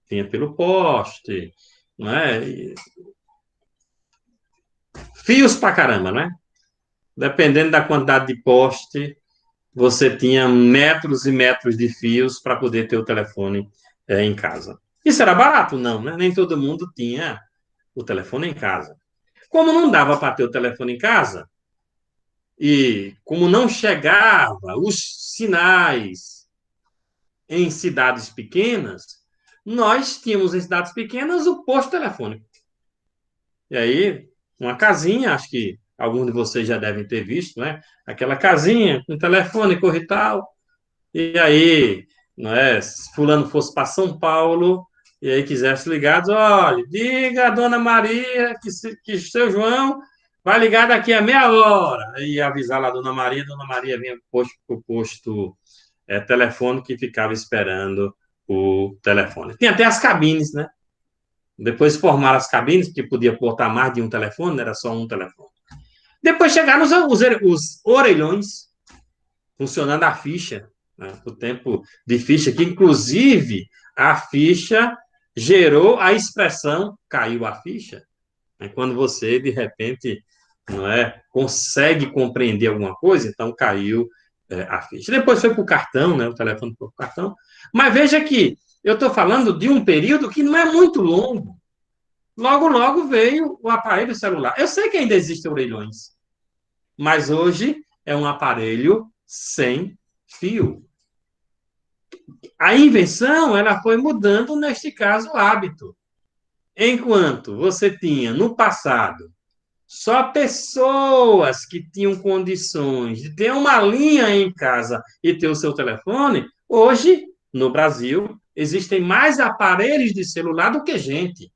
vinha pelo poste, né? Fios pra caramba, né? Dependendo da quantidade de poste, você tinha metros e metros de fios para poder ter o telefone em casa. Isso era barato? Não, né? Nem todo mundo tinha o telefone em casa. Como não dava para ter o telefone em casa, e como não chegava os sinais em cidades pequenas, nós tínhamos em cidades pequenas o posto telefônico. E aí, uma casinha, acho que alguns de vocês já devem ter visto, né? Aquela casinha com telefone, cor e tal. E aí, não é? Se fulano fosse para São Paulo e aí quisesse ligar, diz, olha, diga a dona Maria que seu João vai ligar daqui a meia hora. E avisar lá a dona Maria vinha para o posto telefônico que ficava esperando o telefone. Tem até as cabines, né? Depois formaram as cabines, que podia portar mais de um telefone, não era só um telefone. Depois chegaram os orelhões, funcionando a ficha, né? O tempo de ficha, que inclusive a ficha gerou a expressão caiu a ficha. Né? Quando você, de repente, não é, consegue compreender alguma coisa, então caiu a ficha. Depois foi para o cartão, né? O telefone foi para o cartão. Mas veja que eu estou falando de um período que não é muito longo. Logo, logo veio o aparelho celular. Eu sei que ainda existem orelhões, mas hoje é um aparelho sem fio. A invenção ela foi mudando, neste caso, o hábito. Enquanto você tinha, no passado, só pessoas que tinham condições de ter uma linha em casa e ter o seu telefone, hoje, no Brasil, existem mais aparelhos de celular do que gente.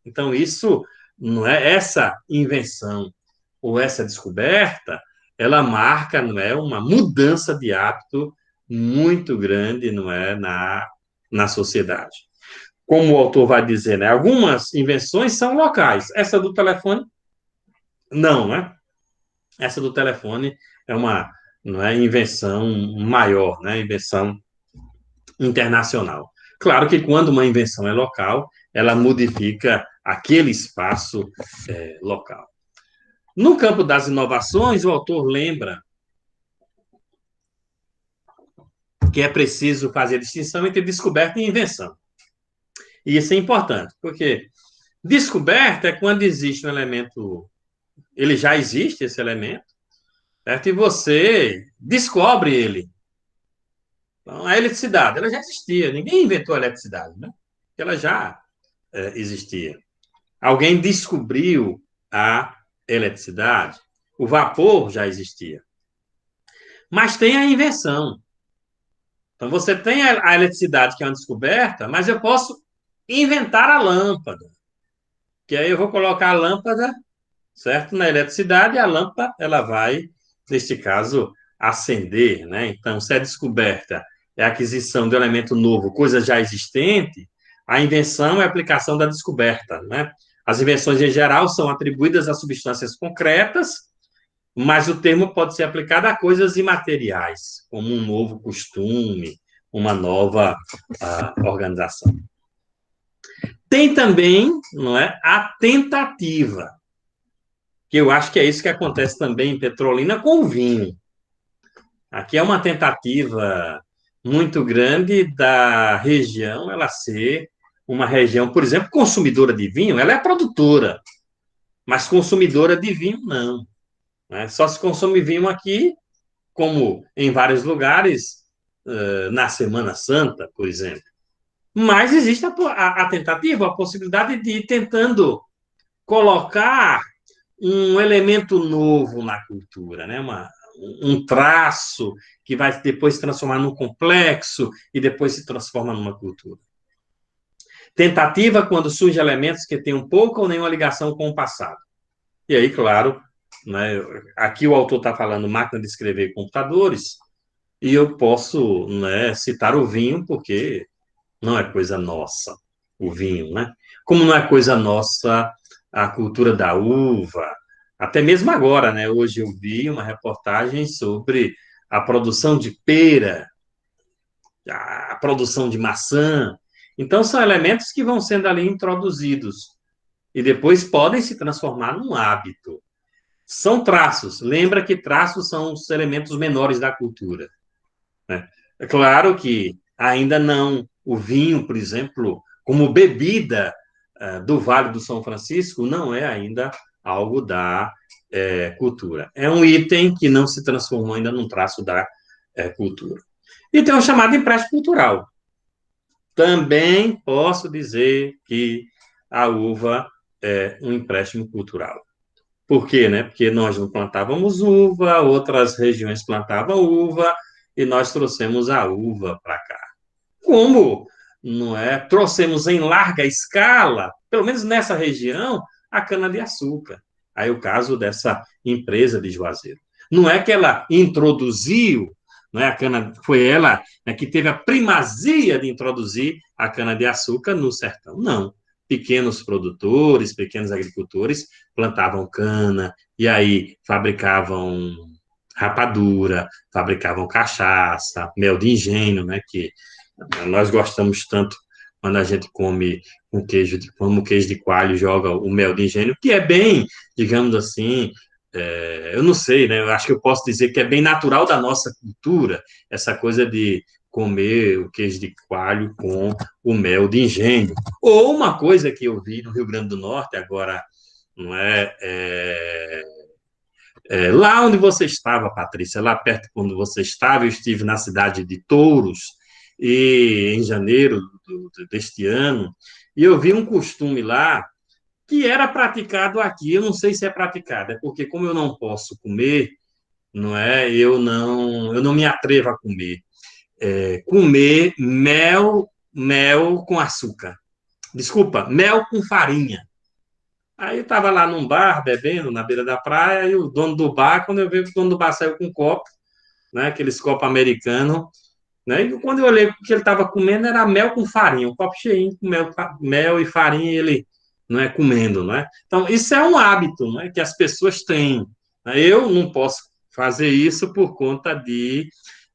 Então, isso não é essa invenção ou essa descoberta, ela marca, não é, uma mudança de hábito muito grande, não é, na sociedade. Como o autor vai dizer, né, algumas invenções são locais. Essa do telefone, não, né? Essa do telefone é uma, não é, invenção maior, né? Invenção internacional. Claro que quando uma invenção é local, ela modifica aquele espaço local. No campo das inovações, o autor lembra que é preciso fazer a distinção entre descoberta e invenção. E isso é importante, porque descoberta é quando existe um elemento, ele já existe, esse elemento, certo? E você descobre ele. Então, a eletricidade, ela já existia, ninguém inventou a eletricidade, né? Ela já existia. Alguém descobriu a eletricidade, o vapor já existia. Mas tem a invenção. Então, você tem a eletricidade, que é uma descoberta, mas eu posso inventar a lâmpada. Que aí eu vou colocar a lâmpada, certo? Na eletricidade, e a lâmpada, ela vai, neste caso, acender, né? Então, se a descoberta é a aquisição de um elemento novo, coisa já existente, a invenção é a aplicação da descoberta, né? As invenções, em geral, são atribuídas a substâncias concretas, mas o termo pode ser aplicado a coisas imateriais, como um novo costume, uma nova organização. Tem também, não é, a tentativa, que eu acho que é isso que acontece também em Petrolina com o vinho. Aqui é uma tentativa muito grande da região ela ser uma região, por exemplo, consumidora de vinho, ela é produtora, mas consumidora de vinho não. Né? Só se consome vinho aqui, como em vários lugares, na Semana Santa, por exemplo. Mas existe a tentativa, a possibilidade de ir tentando colocar um elemento novo na cultura, né? Um traço que vai depois se transformar num complexo e depois se transforma numa cultura. Tentativa quando surgem elementos que têm pouca ou nenhuma ligação com o passado. E aí, claro, né, aqui o autor está falando máquina de escrever e computadores, e eu posso, né, citar o vinho, porque não é coisa nossa, o vinho, né? Como não é coisa nossa a cultura da uva, até mesmo agora, né? Hoje eu vi uma reportagem sobre a produção de pera, a produção de maçã. Então, são elementos que vão sendo ali introduzidos e depois podem se transformar num hábito. São traços. Lembra que traços são os elementos menores da cultura, né? É claro que ainda não o vinho, por exemplo, como bebida do Vale do São Francisco, não é ainda algo da cultura. É um item que não se transformou ainda num traço da cultura. E tem o chamado empréstimo cultural. Também posso dizer que a uva é um empréstimo cultural. Por quê, né? Porque nós não plantávamos uva, outras regiões plantavam uva, e nós trouxemos a uva para cá. Como não é? Trouxemos em larga escala, pelo menos nessa região, a cana-de-açúcar. Aí o caso dessa empresa de Juazeiro. Não é que ela introduziu, não é a cana, foi ela, né, que teve a primazia de introduzir a cana-de-açúcar no sertão. Não. Pequenos produtores, pequenos agricultores plantavam cana e aí fabricavam rapadura, fabricavam cachaça, mel de engenho, né, que nós gostamos tanto quando a gente come um queijo, como queijo de coalho, joga o mel de engenho, que é bem, digamos assim, eu não sei, né? Eu acho que eu posso dizer que é bem natural da nossa cultura, essa coisa de comer o queijo de coalho com o mel de engenho. Ou uma coisa que eu vi no Rio Grande do Norte agora, não lá onde você estava, Patrícia, lá perto quando você estava, eu estive na cidade de Touros, e em janeiro deste ano, e eu vi um costume lá que era praticado aqui. Eu não sei se é praticado, é porque como eu não posso comer, não é? Eu não me atrevo a comer. Comer mel com açúcar. Desculpa, mel com farinha. Aí eu estava lá num bar, bebendo, na beira da praia, e o dono do bar, quando eu vi que o dono do bar saiu com um copo, né, aqueles copos americanos, né, e quando eu olhei o que ele estava comendo, era mel com farinha, um copo cheinho com mel e farinha, e ele não é comendo, não é? Então, isso é um hábito, não é, que as pessoas têm, né? Eu não posso fazer isso por conta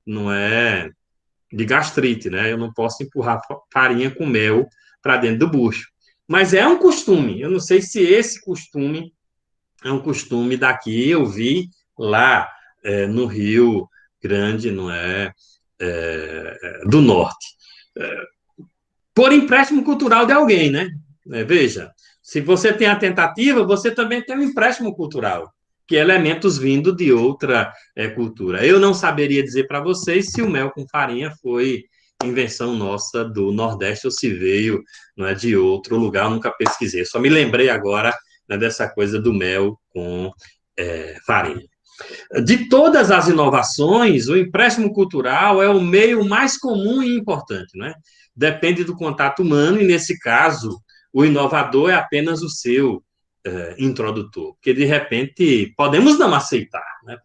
não é, de gastrite, né? Eu não posso empurrar farinha com mel para dentro do bucho. Mas é um costume. Eu não sei se esse costume é um costume daqui. Eu vi lá no Rio Grande, não é, do Norte, por empréstimo cultural de alguém, né? Veja, se você tem a tentativa, você também tem um empréstimo cultural, que é elementos vindo de outra cultura. Eu não saberia dizer para vocês se o mel com farinha foi invenção nossa do Nordeste ou se veio, não é, de outro lugar. Eu nunca pesquisei. Só me lembrei agora, né, dessa coisa do mel com farinha. De todas as inovações, o empréstimo cultural é o meio mais comum e importante, né? Depende do contato humano, e nesse caso, o inovador é apenas o seu introdutor, porque de repente podemos não aceitar, né?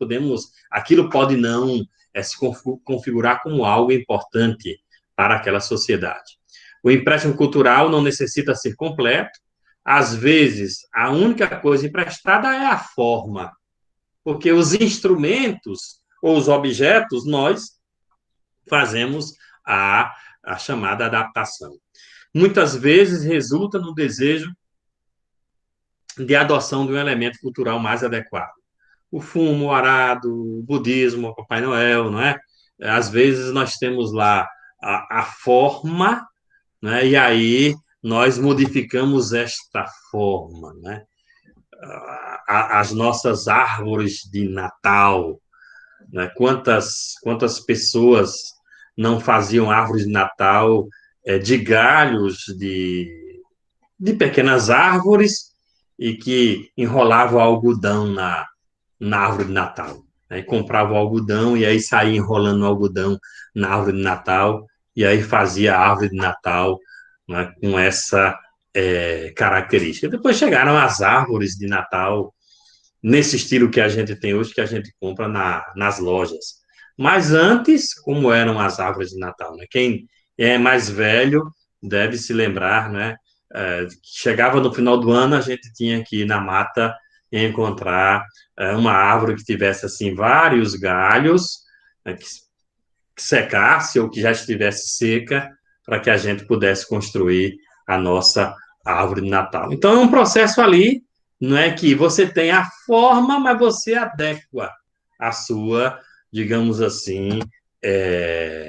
Aquilo pode não se configurar como algo importante para aquela sociedade. O empréstimo cultural não necessita ser completo, às vezes a única coisa emprestada é a forma, porque os instrumentos ou os objetos nós fazemos a chamada adaptação. Muitas vezes resulta no desejo de adoção de um elemento cultural mais adequado. O fumo, o arado, o budismo, o Papai Noel, não é? Às vezes nós temos lá a forma, né? E aí nós modificamos esta forma, né? As nossas árvores de Natal, né? Quantas pessoas não faziam árvores de Natal de galhos de pequenas árvores, e que enrolava o algodão na árvore de Natal. Aí comprava o algodão e aí saía enrolando o algodão na árvore de Natal e aí fazia a árvore de Natal, né, com essa característica. Depois chegaram as árvores de Natal nesse estilo que a gente tem hoje, que a gente compra nas lojas. Mas antes, como eram as árvores de Natal, né? Quem é mais velho deve se lembrar, né? Chegava no final do ano, a gente tinha que ir na mata e encontrar uma árvore que tivesse assim vários galhos, né, que secasse ou que já estivesse seca, para que a gente pudesse construir a nossa árvore de Natal. Então, é um processo ali, não é que você tem a forma, mas você adequa a sua, digamos assim,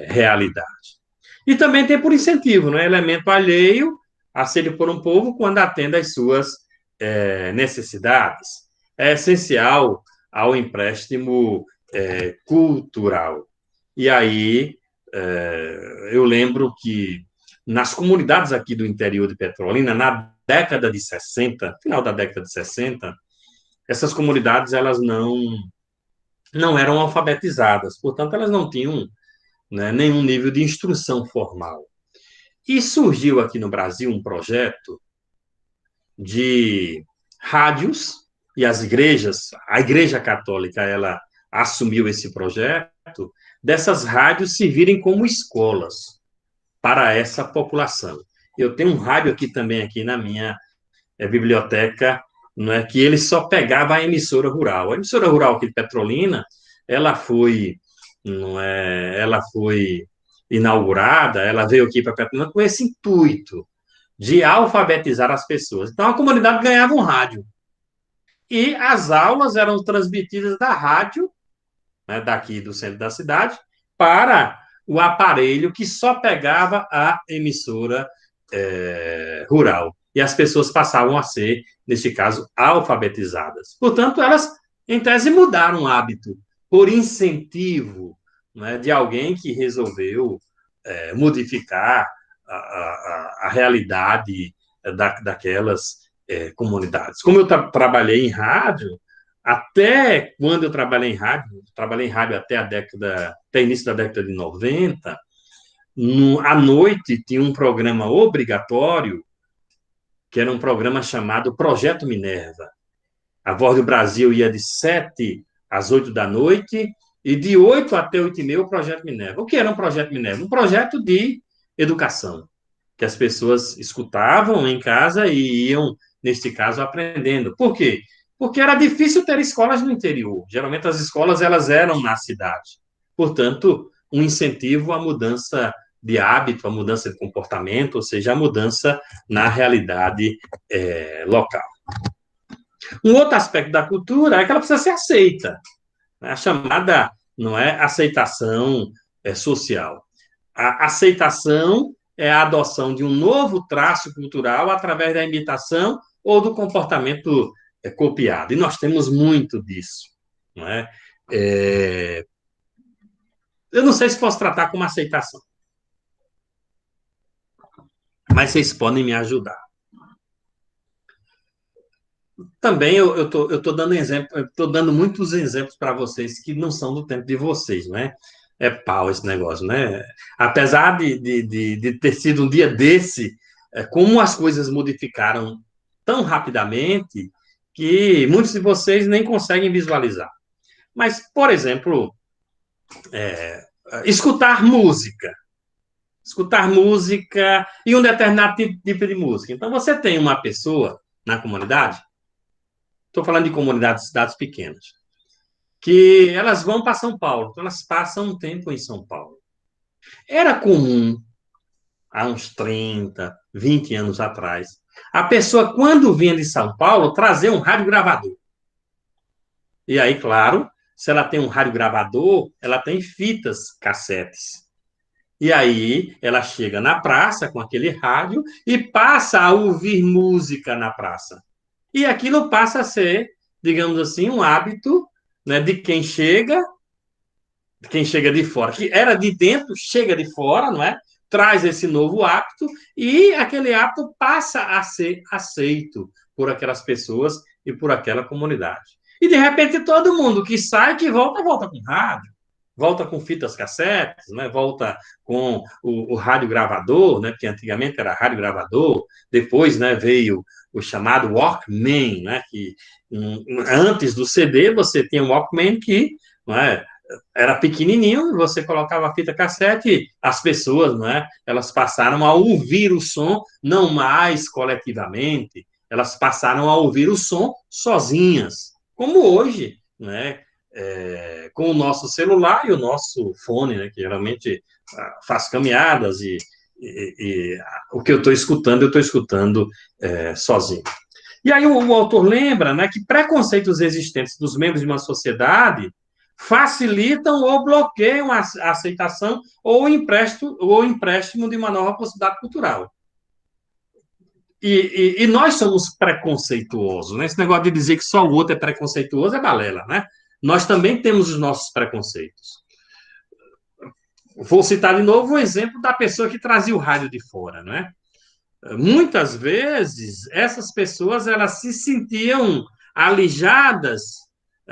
realidade. E também tem por incentivo, não é? Elemento alheio aceito por um povo quando atende às suas necessidades. É essencial ao empréstimo cultural. E aí, eu lembro que nas comunidades aqui do interior de Petrolina, na década de 60, final da década de 60, essas comunidades elas não eram alfabetizadas, portanto, elas não tinham, né, nenhum nível de instrução formal. E surgiu aqui no Brasil um projeto de rádios, e as igrejas, a Igreja Católica, ela assumiu esse projeto, dessas rádios servirem como escolas para essa população. Eu tenho um rádio aqui também, aqui na minha biblioteca, não é, que ele só pegava a emissora rural. A emissora rural aqui de Petrolina, ela foi, não é, ela foi inaugurada, ela veio aqui para Petrolina com esse intuito de alfabetizar as pessoas. Então, a comunidade ganhava um rádio. E as aulas eram transmitidas da rádio, né, daqui do centro da cidade, para o aparelho que só pegava a emissora rural. E as pessoas passavam a ser, neste caso, alfabetizadas. Portanto, elas, em tese, mudaram o hábito por incentivo, né, de alguém que resolveu modificar a realidade daquelas comunidades. Como eu trabalhei em rádio, até quando eu trabalhei em rádio até início da década de 90, à noite tinha um programa obrigatório, que era um programa chamado Projeto Minerva. A Voz do Brasil ia de 7 às 8 da noite, e de 8 até 8 e meia o Projeto Minerva. O que era um Projeto Minerva? Um projeto de educação, que as pessoas escutavam em casa e iam, neste caso, aprendendo. Por quê? Porque era difícil ter escolas no interior. Geralmente as escolas elas eram na cidade. Portanto, um incentivo à mudança de hábito, à mudança de comportamento, ou seja, a mudança na realidade local. Um outro aspecto da cultura é que ela precisa ser aceita, né? A chamada, não é, aceitação social. A aceitação é a adoção de um novo traço cultural através da imitação ou do comportamento copiado. E nós temos muito disso, não é? Eu não sei se posso tratar como aceitação, mas vocês podem me ajudar. Também eu tô dando exemplo, eu tô dando muitos exemplos para vocês que não são do tempo de vocês, né? É pau esse negócio, né? Apesar de ter sido um dia desse, como as coisas modificaram tão rapidamente que muitos de vocês nem conseguem visualizar. Mas, por exemplo, escutar música. Escutar música e um determinado tipo de música. Então, você tem uma pessoa na comunidade, estou falando de comunidades, cidades pequenas, que elas vão para São Paulo, então elas passam um tempo em São Paulo. Era comum, há uns 30, 20 anos atrás, a pessoa, quando vinha de São Paulo, trazer um rádio gravador. E aí, claro, se ela tem um rádio gravador, ela tem fitas cassetes. E aí, ela chega na praça com aquele rádio e passa a ouvir música na praça. E aquilo passa a ser, digamos assim, um hábito, né, de quem chega de fora, que era de dentro, chega de fora, não é? Traz esse novo hábito e aquele hábito passa a ser aceito por aquelas pessoas e por aquela comunidade. E, de repente, todo mundo que sai, que volta, volta com rádio, volta com fitas cassetes, né? Volta com o rádio gravador, né? Porque antigamente era rádio gravador, depois, né, veio o chamado Walkman, né? Que antes do CD você tinha um Walkman que, né, era pequenininho, você colocava a fita cassete, as pessoas, né, elas passaram a ouvir o som, não mais coletivamente, elas passaram a ouvir o som sozinhas, como hoje, né, com o nosso celular e o nosso fone, né, que geralmente faz caminhadas e o que eu estou escutando sozinho. E aí o autor lembra, né, que preconceitos existentes dos membros de uma sociedade facilitam ou bloqueiam a aceitação ou o empréstimo de uma nova possibilidade cultural. E nós somos preconceituosos, né? Esse negócio de dizer que só o outro é preconceituoso é balela, né? Nós também temos os nossos preconceitos. Vou citar de novo o exemplo da pessoa que trazia o rádio de fora, né? Muitas vezes essas pessoas elas se sentiam alijadas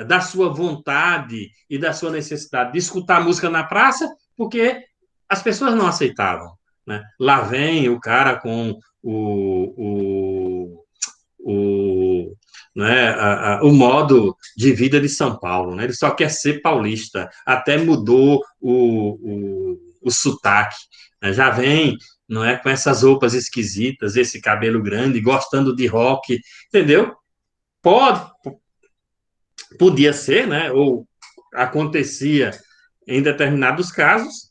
da sua vontade e da sua necessidade de escutar música na praça, porque as pessoas não aceitavam, né? Lá vem o cara com o, né, o modo de vida de São Paulo, né? Ele só quer ser paulista, até mudou o sotaque, né? Já vem, não é, com essas roupas esquisitas, esse cabelo grande, gostando de rock, entendeu? Pode, podia ser, né? Ou acontecia em determinados casos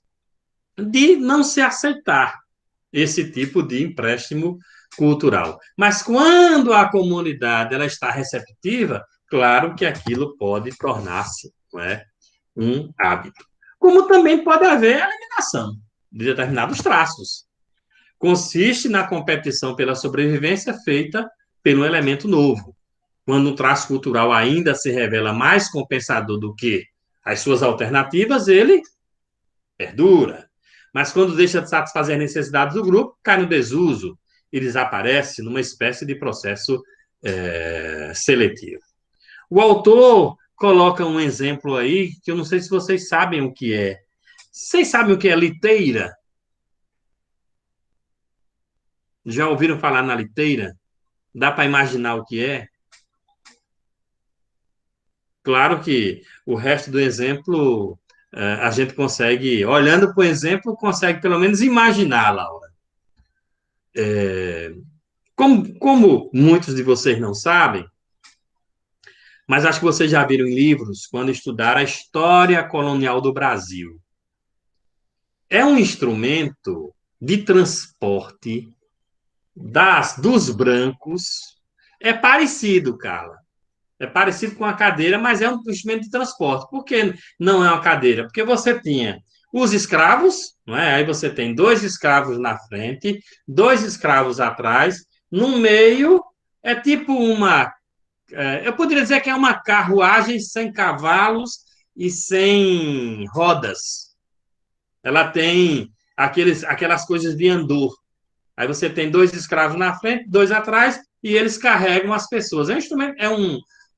de não se aceitar esse tipo de empréstimo cultural. Mas quando a comunidade ela está receptiva, claro que aquilo pode tornar-se, não é, um hábito. Como também pode haver a eliminação de determinados traços. Consiste na competição pela sobrevivência feita pelo elemento novo. Quando um traço cultural ainda se revela mais compensador do que as suas alternativas, ele perdura. Mas quando deixa de satisfazer as necessidades do grupo, cai no desuso e desaparece numa espécie de processo seletivo. O autor coloca um exemplo aí que eu não sei se vocês sabem o que é. Vocês sabem o que é liteira? Já ouviram falar na liteira? Dá para imaginar o que é? Claro que o resto do exemplo a gente consegue, olhando para o exemplo, consegue pelo menos imaginar, Laura. Como muitos de vocês não sabem, mas acho que vocês já viram em livros quando estudaram a história colonial do Brasil. É um instrumento de transporte dos brancos. É parecido, Carla. É parecido com a cadeira, mas é um instrumento de transporte. Por que não é uma cadeira? Porque você tinha os escravos, não é? Aí você tem dois escravos na frente, dois escravos atrás, no meio é tipo eu poderia dizer que é uma carruagem sem cavalos e sem rodas. Ela tem aquelas coisas de andor. Aí você tem dois escravos na frente, dois atrás, e eles carregam as pessoas. É um instrumento,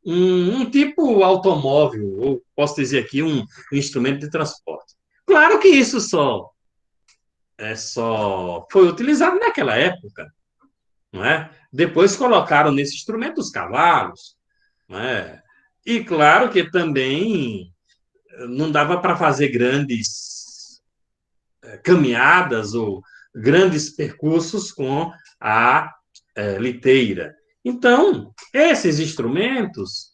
um tipo automóvel, ou posso dizer aqui, um instrumento de transporte. Claro que isso só foi utilizado naquela época, não é? Depois colocaram nesse instrumento os cavalos, não é? E claro que também não dava para fazer grandes caminhadas ou grandes percursos com a liteira. Então, esses instrumentos,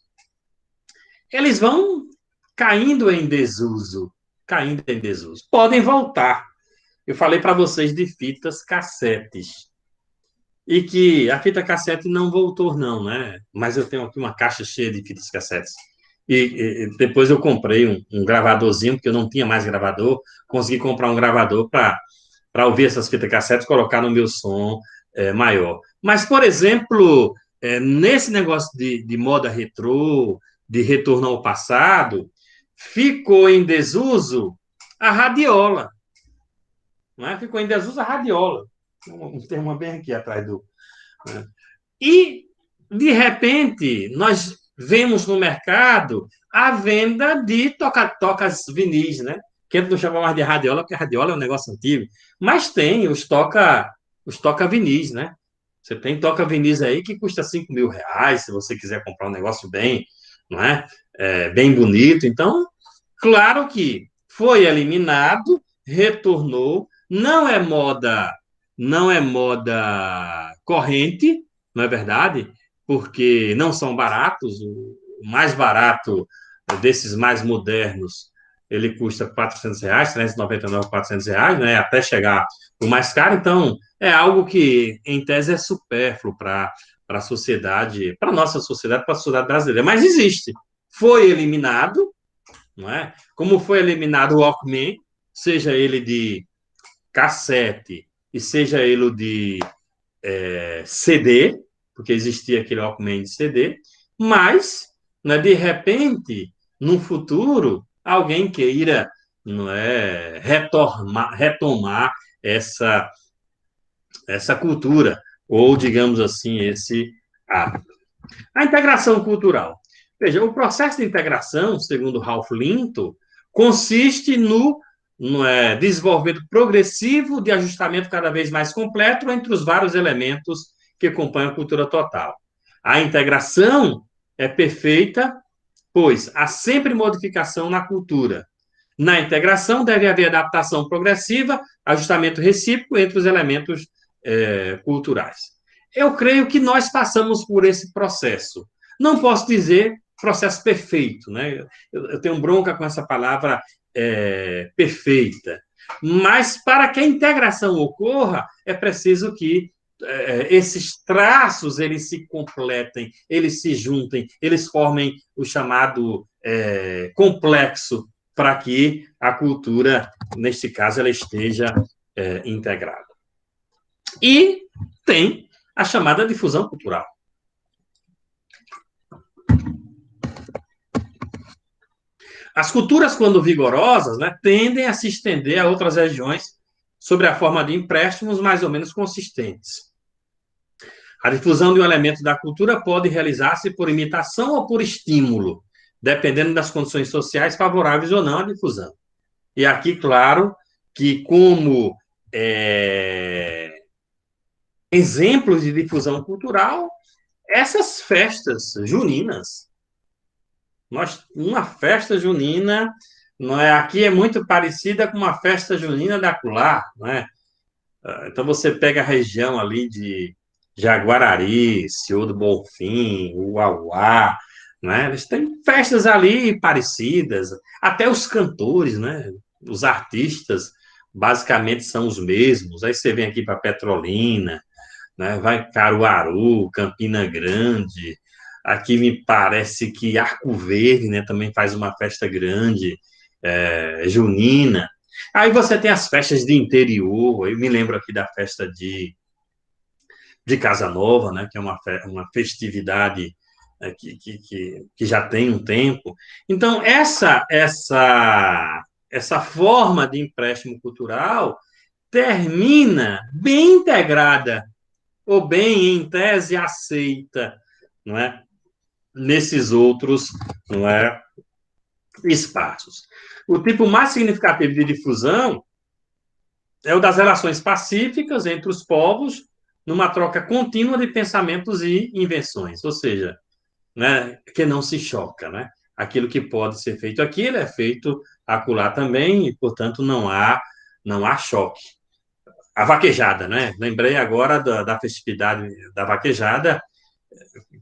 eles vão caindo em desuso. Podem voltar. Eu falei para vocês de fitas cassetes. E que a fita cassete não voltou, não, né? Mas eu tenho aqui uma caixa cheia de fitas cassetes. E depois eu comprei um gravadorzinho, porque eu não tinha mais gravador. Consegui comprar um gravador para ouvir essas fitas cassetes, colocar no meu som maior. Mas, por exemplo, nesse negócio de moda retrô, de retorno ao passado, ficou em desuso a radiola. Não é? Ficou em desuso a radiola. Tem uma bem aqui atrás do. Né? E De repente, nós vemos no mercado a venda de tocas vinis, né? Que a gente não chama mais de radiola, porque a radiola é um negócio antigo. Mas tem os toca vinis, né? Você tem toca vinis aí que custa R$ 5.000, se você quiser comprar um negócio bem, não é? Bem bonito. Então, claro que foi eliminado, retornou, não é moda corrente, não é verdade? Porque não são baratos. O mais barato desses mais modernos, ele custa R$ 400, R$ 399, R$ 400, né? Até chegar o mais caro. Então, é algo que, em tese, é supérfluo para a sociedade, para a nossa sociedade, para a sociedade brasileira. Mas existe. Foi eliminado, não é? Como foi eliminado o Walkman, seja ele de cassete e seja ele de CD, porque existia aquele Walkman de CD, mas, né, de repente, no futuro, alguém queira, não é, retomar essa, essa cultura, ou, digamos assim, esse hábito. A integração cultural. Veja, o processo de integração, segundo Ralph Linton, consiste no desenvolvimento progressivo de ajustamento cada vez mais completo entre os vários elementos que compõem a cultura total. A integração é perfeita, pois há sempre modificação na cultura. Na integração deve haver adaptação progressiva, ajustamento recíproco entre os elementos culturais. Eu creio que nós passamos por esse processo. Não posso dizer processo perfeito, né? Eu tenho bronca com essa palavra perfeita. Mas para que a integração ocorra, é preciso que esses traços eles se completem, eles se juntem, eles formem o chamado complexo para que a cultura, neste caso, ela esteja integrada. E tem a chamada difusão cultural. As culturas, quando vigorosas, né, tendem a se estender a outras regiões sob a forma de empréstimos mais ou menos consistentes. A difusão de um elemento da cultura pode realizar-se por imitação ou por estímulo, dependendo das condições sociais favoráveis ou não à difusão. E aqui, claro, que como exemplos de difusão cultural, essas festas juninas. Uma festa junina, não é, aqui é muito parecida com uma festa junina da acolá, não é? Então você pega a região ali de Jaguarari, Senhor do Bonfim, Uauá, né? Eles têm festas ali parecidas, até os cantores, né? Os artistas basicamente são os mesmos. Aí você vem aqui para Petrolina, né? Vai Caruaru, Campina Grande. Aqui me parece que Arco Verde, né? Também faz uma festa grande, junina. Aí você tem as festas de interior. Eu me lembro aqui da festa de Casa Nova, né? Que é uma festividade que já tem um tempo. Então, essa forma de empréstimo cultural termina bem integrada ou bem, em tese, aceita, não é? Nesses outros, não é? Espaços. O tipo mais significativo de difusão é o das relações pacíficas entre os povos, numa troca contínua de pensamentos e invenções, ou seja, né, que não se choca, né? Aquilo que pode ser feito aqui, ele é feito acolá também, e, portanto, não há choque. A vaquejada, né? Lembrei agora da festividade da vaquejada,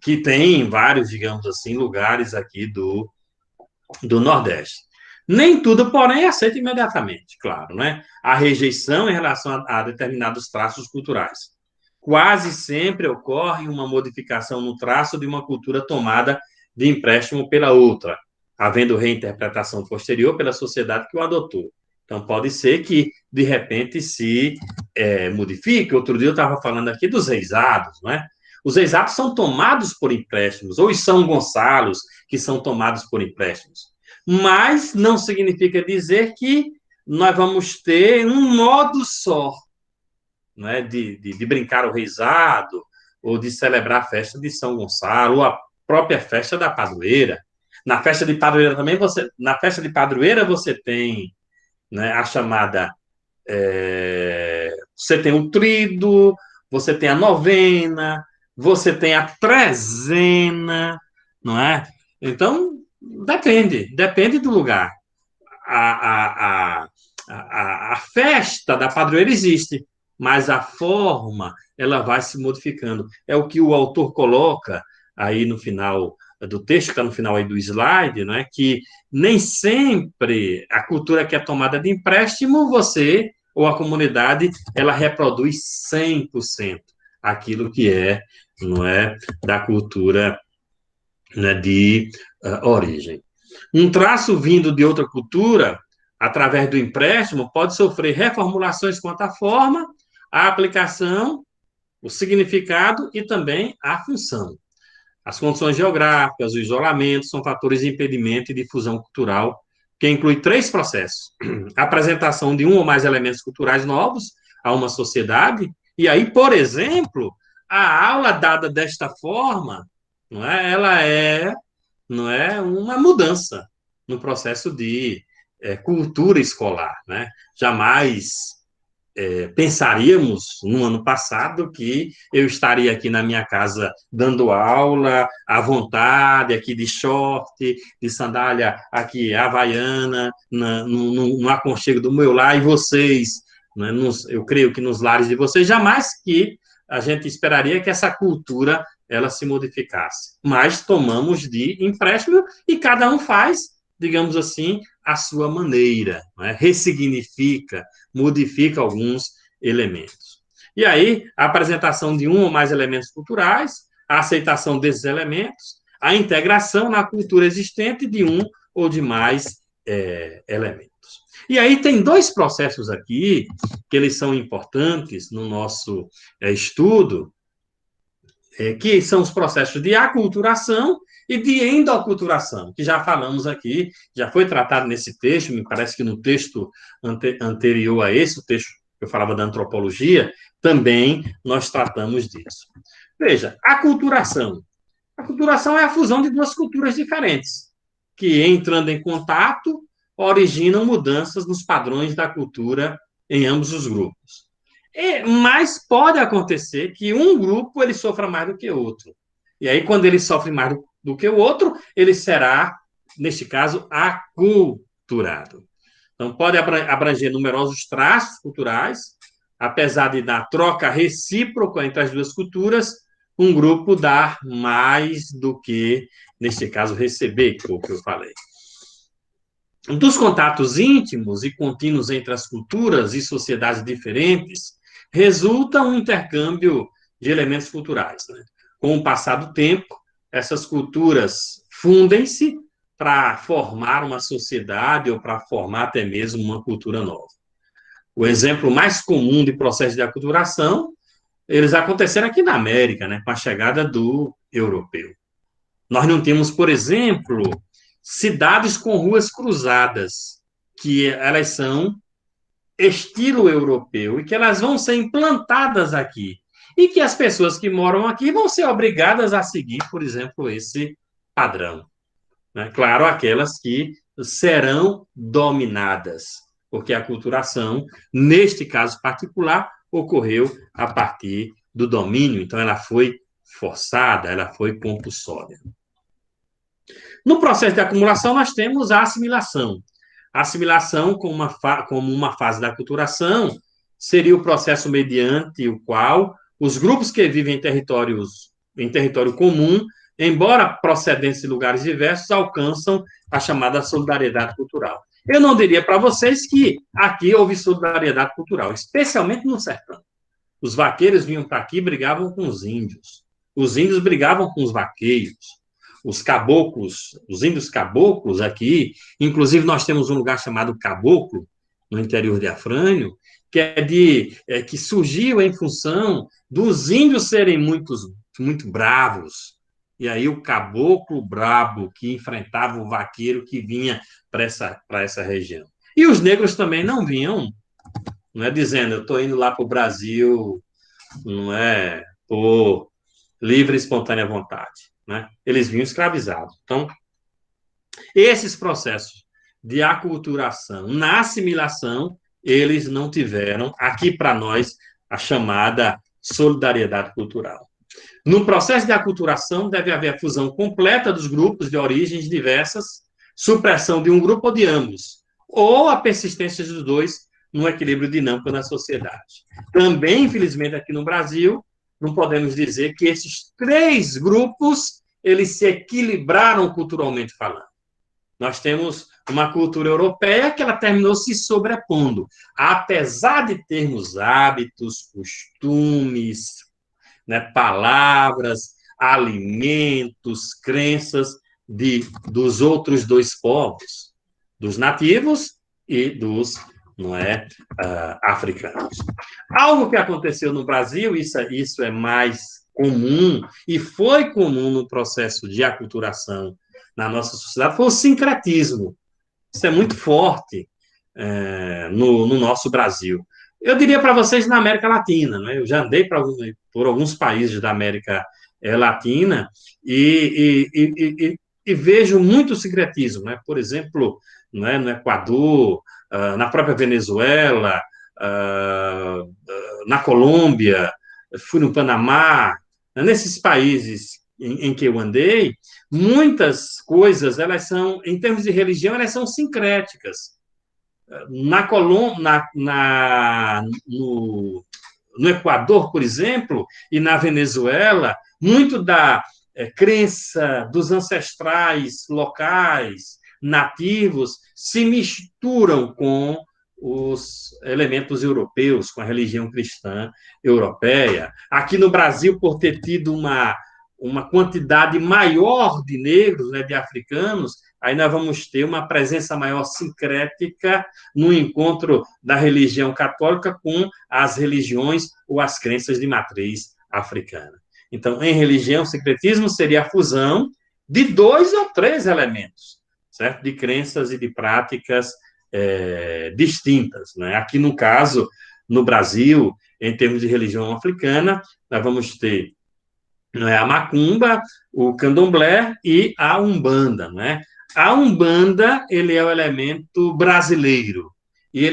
que tem vários, digamos assim, lugares aqui do Nordeste. Nem tudo, porém, é aceito imediatamente, claro, né? A rejeição em relação a determinados traços culturais. Quase sempre ocorre uma modificação no traço de uma cultura tomada de empréstimo pela outra, havendo reinterpretação posterior pela sociedade que o adotou. Então, pode ser que, de repente, se modifique. Outro dia eu estava falando aqui dos reisados, não é? Os reisados são tomados por empréstimos, ou os São Gonçalos, que são tomados por empréstimos. Mas não significa dizer que nós vamos ter um modo só, não é, de brincar o reisado, ou de celebrar a festa de São Gonçalo, ou a própria festa da padroeira. Na festa de padroeira também você tem, né, a chamada você tem o tríduo, você tem a novena, você tem a trezena, não é? Então, depende do lugar. A, a, a festa da padroeira existe, mas a forma, ela vai se modificando. É o que o autor coloca aí no final do texto, que está no final aí do slide, não é? Que nem sempre a cultura que é tomada de empréstimo, você ou a comunidade, ela reproduz 100% aquilo que é, não é, da cultura, né, de origem. Um traço vindo de outra cultura, através do empréstimo, pode sofrer reformulações quanto à forma, à aplicação, o significado e também a função. As condições geográficas, o isolamento, são fatores de impedimento e difusão cultural, que inclui três processos: a apresentação de um ou mais elementos culturais novos a uma sociedade, e aí, por exemplo, a aula dada desta forma, não é, ela não é uma mudança no processo de cultura escolar, né? Jamais pensaríamos no ano passado que eu estaria aqui na minha casa dando aula à vontade, aqui de short, de sandália aqui havaiana, no aconchego do meu lar, e vocês, né, eu creio que nos lares de vocês, jamais que a gente esperaria que essa cultura ela se modificasse. Mas tomamos de empréstimo e cada um faz, digamos assim, a sua maneira, né? Ressignifica, modifica alguns elementos. E aí, a apresentação de um ou mais elementos culturais, a aceitação desses elementos, a integração na cultura existente de um ou de mais elementos. E aí tem dois processos aqui, que eles são importantes no nosso estudo, que são os processos de aculturação e de endoculturação, que já falamos aqui, já foi tratado nesse texto, me parece que no texto anterior a esse, o texto que eu falava da antropologia, também nós tratamos disso. Veja, aculturação. A aculturação é a fusão de duas culturas diferentes, que, entrando em contato, originam mudanças nos padrões da cultura em ambos os grupos. Mas pode acontecer que um grupo ele sofra mais do que o outro. E aí, quando ele sofre mais do que o outro, ele será, neste caso, aculturado. Então, pode abranger numerosos traços culturais, apesar de, na troca recíproca entre as duas culturas, um grupo dar mais do que, neste caso, receber, que é o que eu falei. Dos contatos íntimos e contínuos entre as culturas e sociedades diferentes, resulta um intercâmbio de elementos culturais, né? Com o passar do tempo, essas culturas fundem-se para formar uma sociedade ou para formar até mesmo uma cultura nova. O exemplo mais comum de processo de aculturação, eles aconteceram aqui na América, né, com a chegada do europeu. Nós não temos, por exemplo, cidades com ruas cruzadas, que elas são estilo europeu e que elas vão ser implantadas aqui. E que as pessoas que moram aqui vão ser obrigadas a seguir, por exemplo, esse padrão. Né? Claro, aquelas que serão dominadas, porque a aculturação, neste caso particular, ocorreu a partir do domínio, então ela foi forçada, ela foi compulsória. No processo de acumulação, nós temos a assimilação. A assimilação, como uma fase da aculturação, seria o processo mediante o qual os grupos que vivem em território comum, embora procedentes de lugares diversos, alcançam a chamada solidariedade cultural. Eu não diria para vocês que aqui houve solidariedade cultural, especialmente no sertão. Os vaqueiros vinham para aqui e brigavam com os índios. Os índios brigavam com os vaqueiros. Os caboclos, os índios caboclos aqui, inclusive nós temos um lugar chamado Caboclo, no interior de Afrânio, que surgiu em função dos índios serem muito bravos. E aí o caboclo brabo que enfrentava o vaqueiro que vinha para essa região. E os negros também não vinham, não é dizendo, eu estou indo lá para o Brasil, não é, por livre e espontânea vontade, né? Eles vinham escravizados. Então, esses processos de aculturação na assimilação, eles não tiveram, aqui para nós, a chamada solidariedade cultural. No processo de aculturação, deve haver a fusão completa dos grupos de origens diversas, supressão de um grupo ou de ambos, ou a persistência dos dois no equilíbrio dinâmico na sociedade. Também, infelizmente, aqui no Brasil, não podemos dizer que esses três grupos eles se equilibraram culturalmente falando. Nós temos uma cultura europeia que ela terminou se sobrepondo. Apesar de termos hábitos, costumes, né, palavras, alimentos, crenças dos outros dois povos, dos nativos e dos africanos. Algo que aconteceu no Brasil, isso é mais comum, e foi comum no processo de aculturação na nossa sociedade, foi o sincretismo. Isso é muito forte no nosso Brasil. Eu diria para vocês na América Latina, né? Eu já andei por alguns países da América Latina e vejo muito sincretismo, né? Por exemplo, né, no Equador, na própria Venezuela, na Colômbia, fui no Panamá, nesses países em que eu andei, muitas coisas, elas são, em termos de religião, elas são sincréticas. No Equador, por exemplo, e na Venezuela, muito da crença dos ancestrais locais, nativos, se misturam com os elementos europeus, com a religião cristã europeia. Aqui no Brasil, por ter tido uma quantidade maior de negros, né, de africanos, aí nós vamos ter uma presença maior sincrética no encontro da religião católica com as religiões ou as crenças de matriz africana. Então, em religião, o sincretismo seria a fusão de 2 ou 3 elementos, certo? De crenças e de práticas distintas, né? Aqui, no caso, no Brasil, em termos de religião africana, nós vamos ter a macumba, o candomblé e a umbanda, né? A umbanda, ele é o elemento brasileiro, e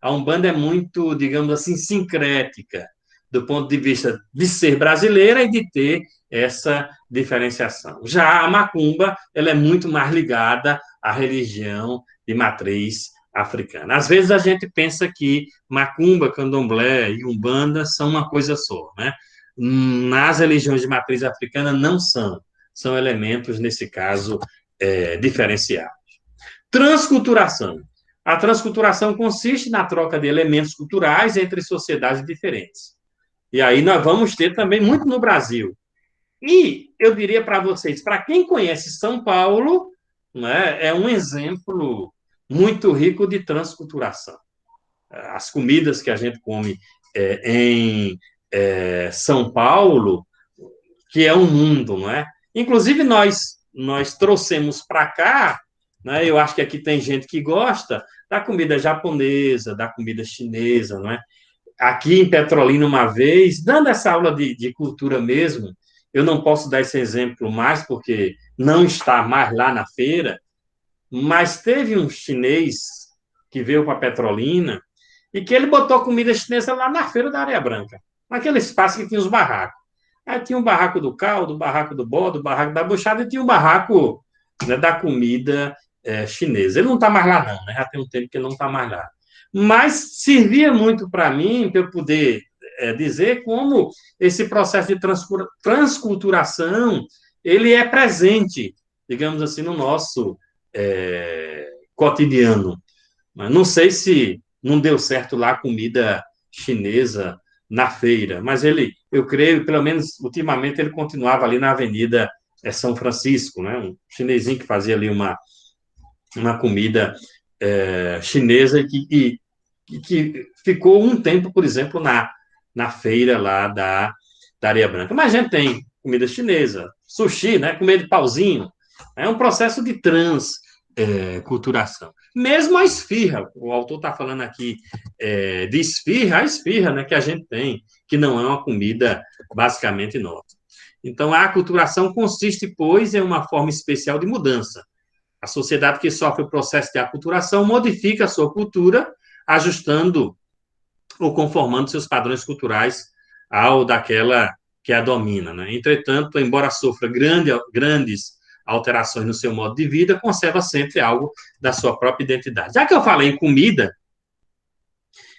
a umbanda é muito, digamos assim, sincrética, do ponto de vista de ser brasileira e de ter essa diferenciação. Já a macumba, ela é muito mais ligada à religião de matriz africana. Às vezes a gente pensa que macumba, candomblé e umbanda são uma coisa só, né? Nas religiões de matriz africana não são elementos, nesse caso, diferenciados. Transculturação. A transculturação consiste na troca de elementos culturais entre sociedades diferentes. E aí nós vamos ter também muito no Brasil. E eu diria para vocês, para quem conhece São Paulo, né, é um exemplo muito rico de transculturação. As comidas que a gente come em São Paulo, que é um mundo, não é? Inclusive, nós trouxemos para cá, né, eu acho que aqui tem gente que gosta da comida japonesa, da comida chinesa, não é? Aqui em Petrolina, uma vez, dando essa aula de cultura mesmo, eu não posso dar esse exemplo mais, porque não está mais lá na feira, mas teve um chinês que veio para Petrolina e que ele botou comida chinesa lá na feira da Areia Branca, naquele espaço que tinha os barracos. Aí tinha o barraco do caldo, o barraco do bode, o barraco da buchada e tinha o barraco, né, da comida chinesa. Ele não está mais lá, não, né? Já tem um tempo que ele não está mais lá. Mas servia muito para mim, para eu poder dizer como esse processo de transculturação ele é presente, digamos assim, no nosso cotidiano. Mas não sei se não deu certo lá a comida chinesa na feira, mas eu creio, pelo menos ultimamente, ele continuava ali na Avenida São Francisco, né? Um chinesinho que fazia ali uma comida chinesa que ficou um tempo, por exemplo, na feira lá da Areia Branca. Mas a gente tem comida chinesa, sushi, né? Comer de pauzinho. É um processo de culturação. Mesmo a esfirra, o autor está falando aqui de esfirra, a esfirra, né, que a gente tem, que não é uma comida basicamente nossa. Então, a aculturação consiste, pois, em uma forma especial de mudança. A sociedade que sofre o processo de aculturação modifica a sua cultura, ajustando ou conformando seus padrões culturais ao daquela que a domina. Né? Entretanto, embora sofra grandes alterações no seu modo de vida, conserva sempre algo da sua própria identidade. Já que eu falei em comida,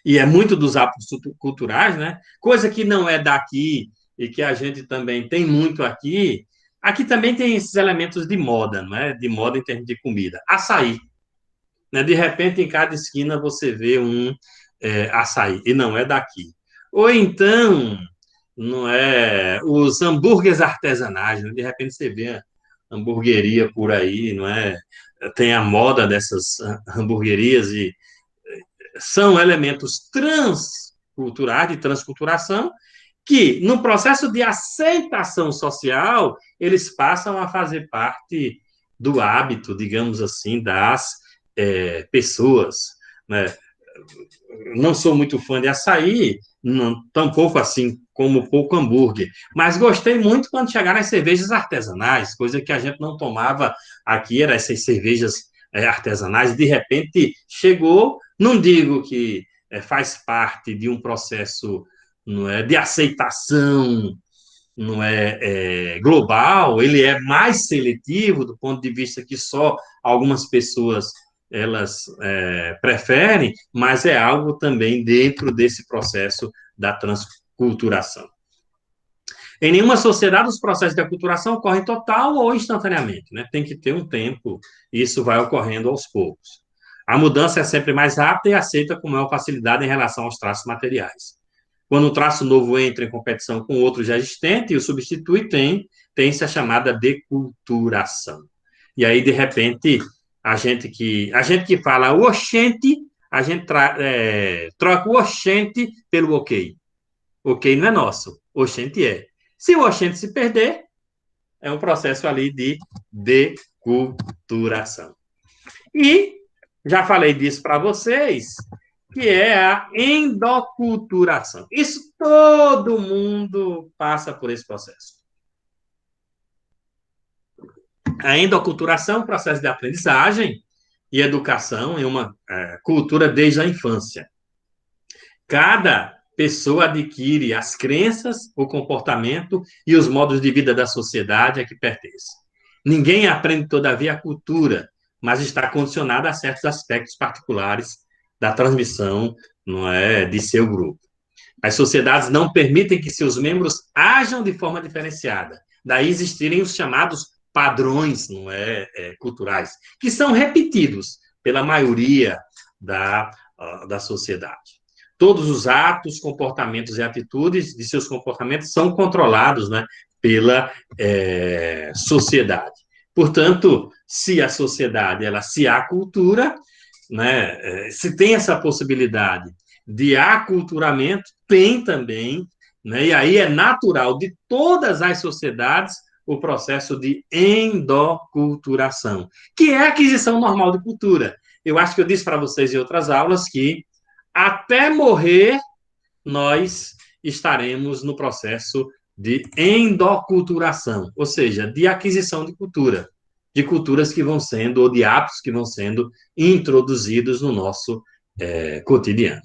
e é muito dos hábitos culturais, né? Coisa que não é daqui e que a gente também tem muito aqui. Aqui também tem esses elementos de moda, não é? De moda em termos de comida. Açaí, né? De repente, em cada esquina você vê um açaí, e não é daqui. Ou então, não é? Os hambúrgueres artesanais, né? De repente você vê a hamburgueria por aí, não é? Tem a moda dessas hamburguerias e são elementos transculturais, de transculturação, que, no processo de aceitação social, eles passam a fazer parte do hábito, digamos assim, das pessoas. Né? Não sou muito fã de açaí, não, tampouco assim como pouco hambúrguer, mas gostei muito quando chegaram as cervejas artesanais, coisa que a gente não tomava aqui, eram essas cervejas artesanais, de repente chegou, não digo que faz parte de um processo não é, de aceitação não global, ele é mais seletivo do ponto de vista que só algumas pessoas elas preferem, mas é algo também dentro desse processo da transculturação. Em nenhuma sociedade, os processos de aculturação ocorrem total ou instantaneamente, né? Tem que ter um tempo, e isso vai ocorrendo aos poucos. A mudança é sempre mais rápida e aceita com maior facilidade em relação aos traços materiais. Quando um traço novo entra em competição com outro já existente e o substitui, tem-se a chamada deculturação. E aí, de repente, a gente que fala o oxente, a gente troca o oxente pelo ok. Ok não é nosso, oxente é. Se o oxente se perder, é um processo ali de deculturação. E já falei disso para vocês, que é a endoculturação. Isso todo mundo passa por esse processo. A endoculturação é um processo de aprendizagem e educação em uma cultura desde a infância. Cada pessoa adquire as crenças, o comportamento e os modos de vida da sociedade a que pertence. Ninguém aprende, todavia, a cultura, mas está condicionado a certos aspectos particulares da transmissão não é, de seu grupo. As sociedades não permitem que seus membros ajam de forma diferenciada. Daí existirem os chamados padrões não culturais, que são repetidos pela maioria da sociedade. Todos os atos, comportamentos e atitudes de seus comportamentos são controlados pela sociedade. Portanto, se a sociedade se acultura, se tem essa possibilidade de aculturamento, tem também, e aí é natural de todas as sociedades o processo de endoculturação, que é a aquisição normal de cultura. Eu acho que eu disse para vocês em outras aulas que até morrer nós estaremos no processo de endoculturação, ou seja, de aquisição de cultura, de culturas que vão sendo, ou de hábitos que vão sendo introduzidos no nosso cotidiano.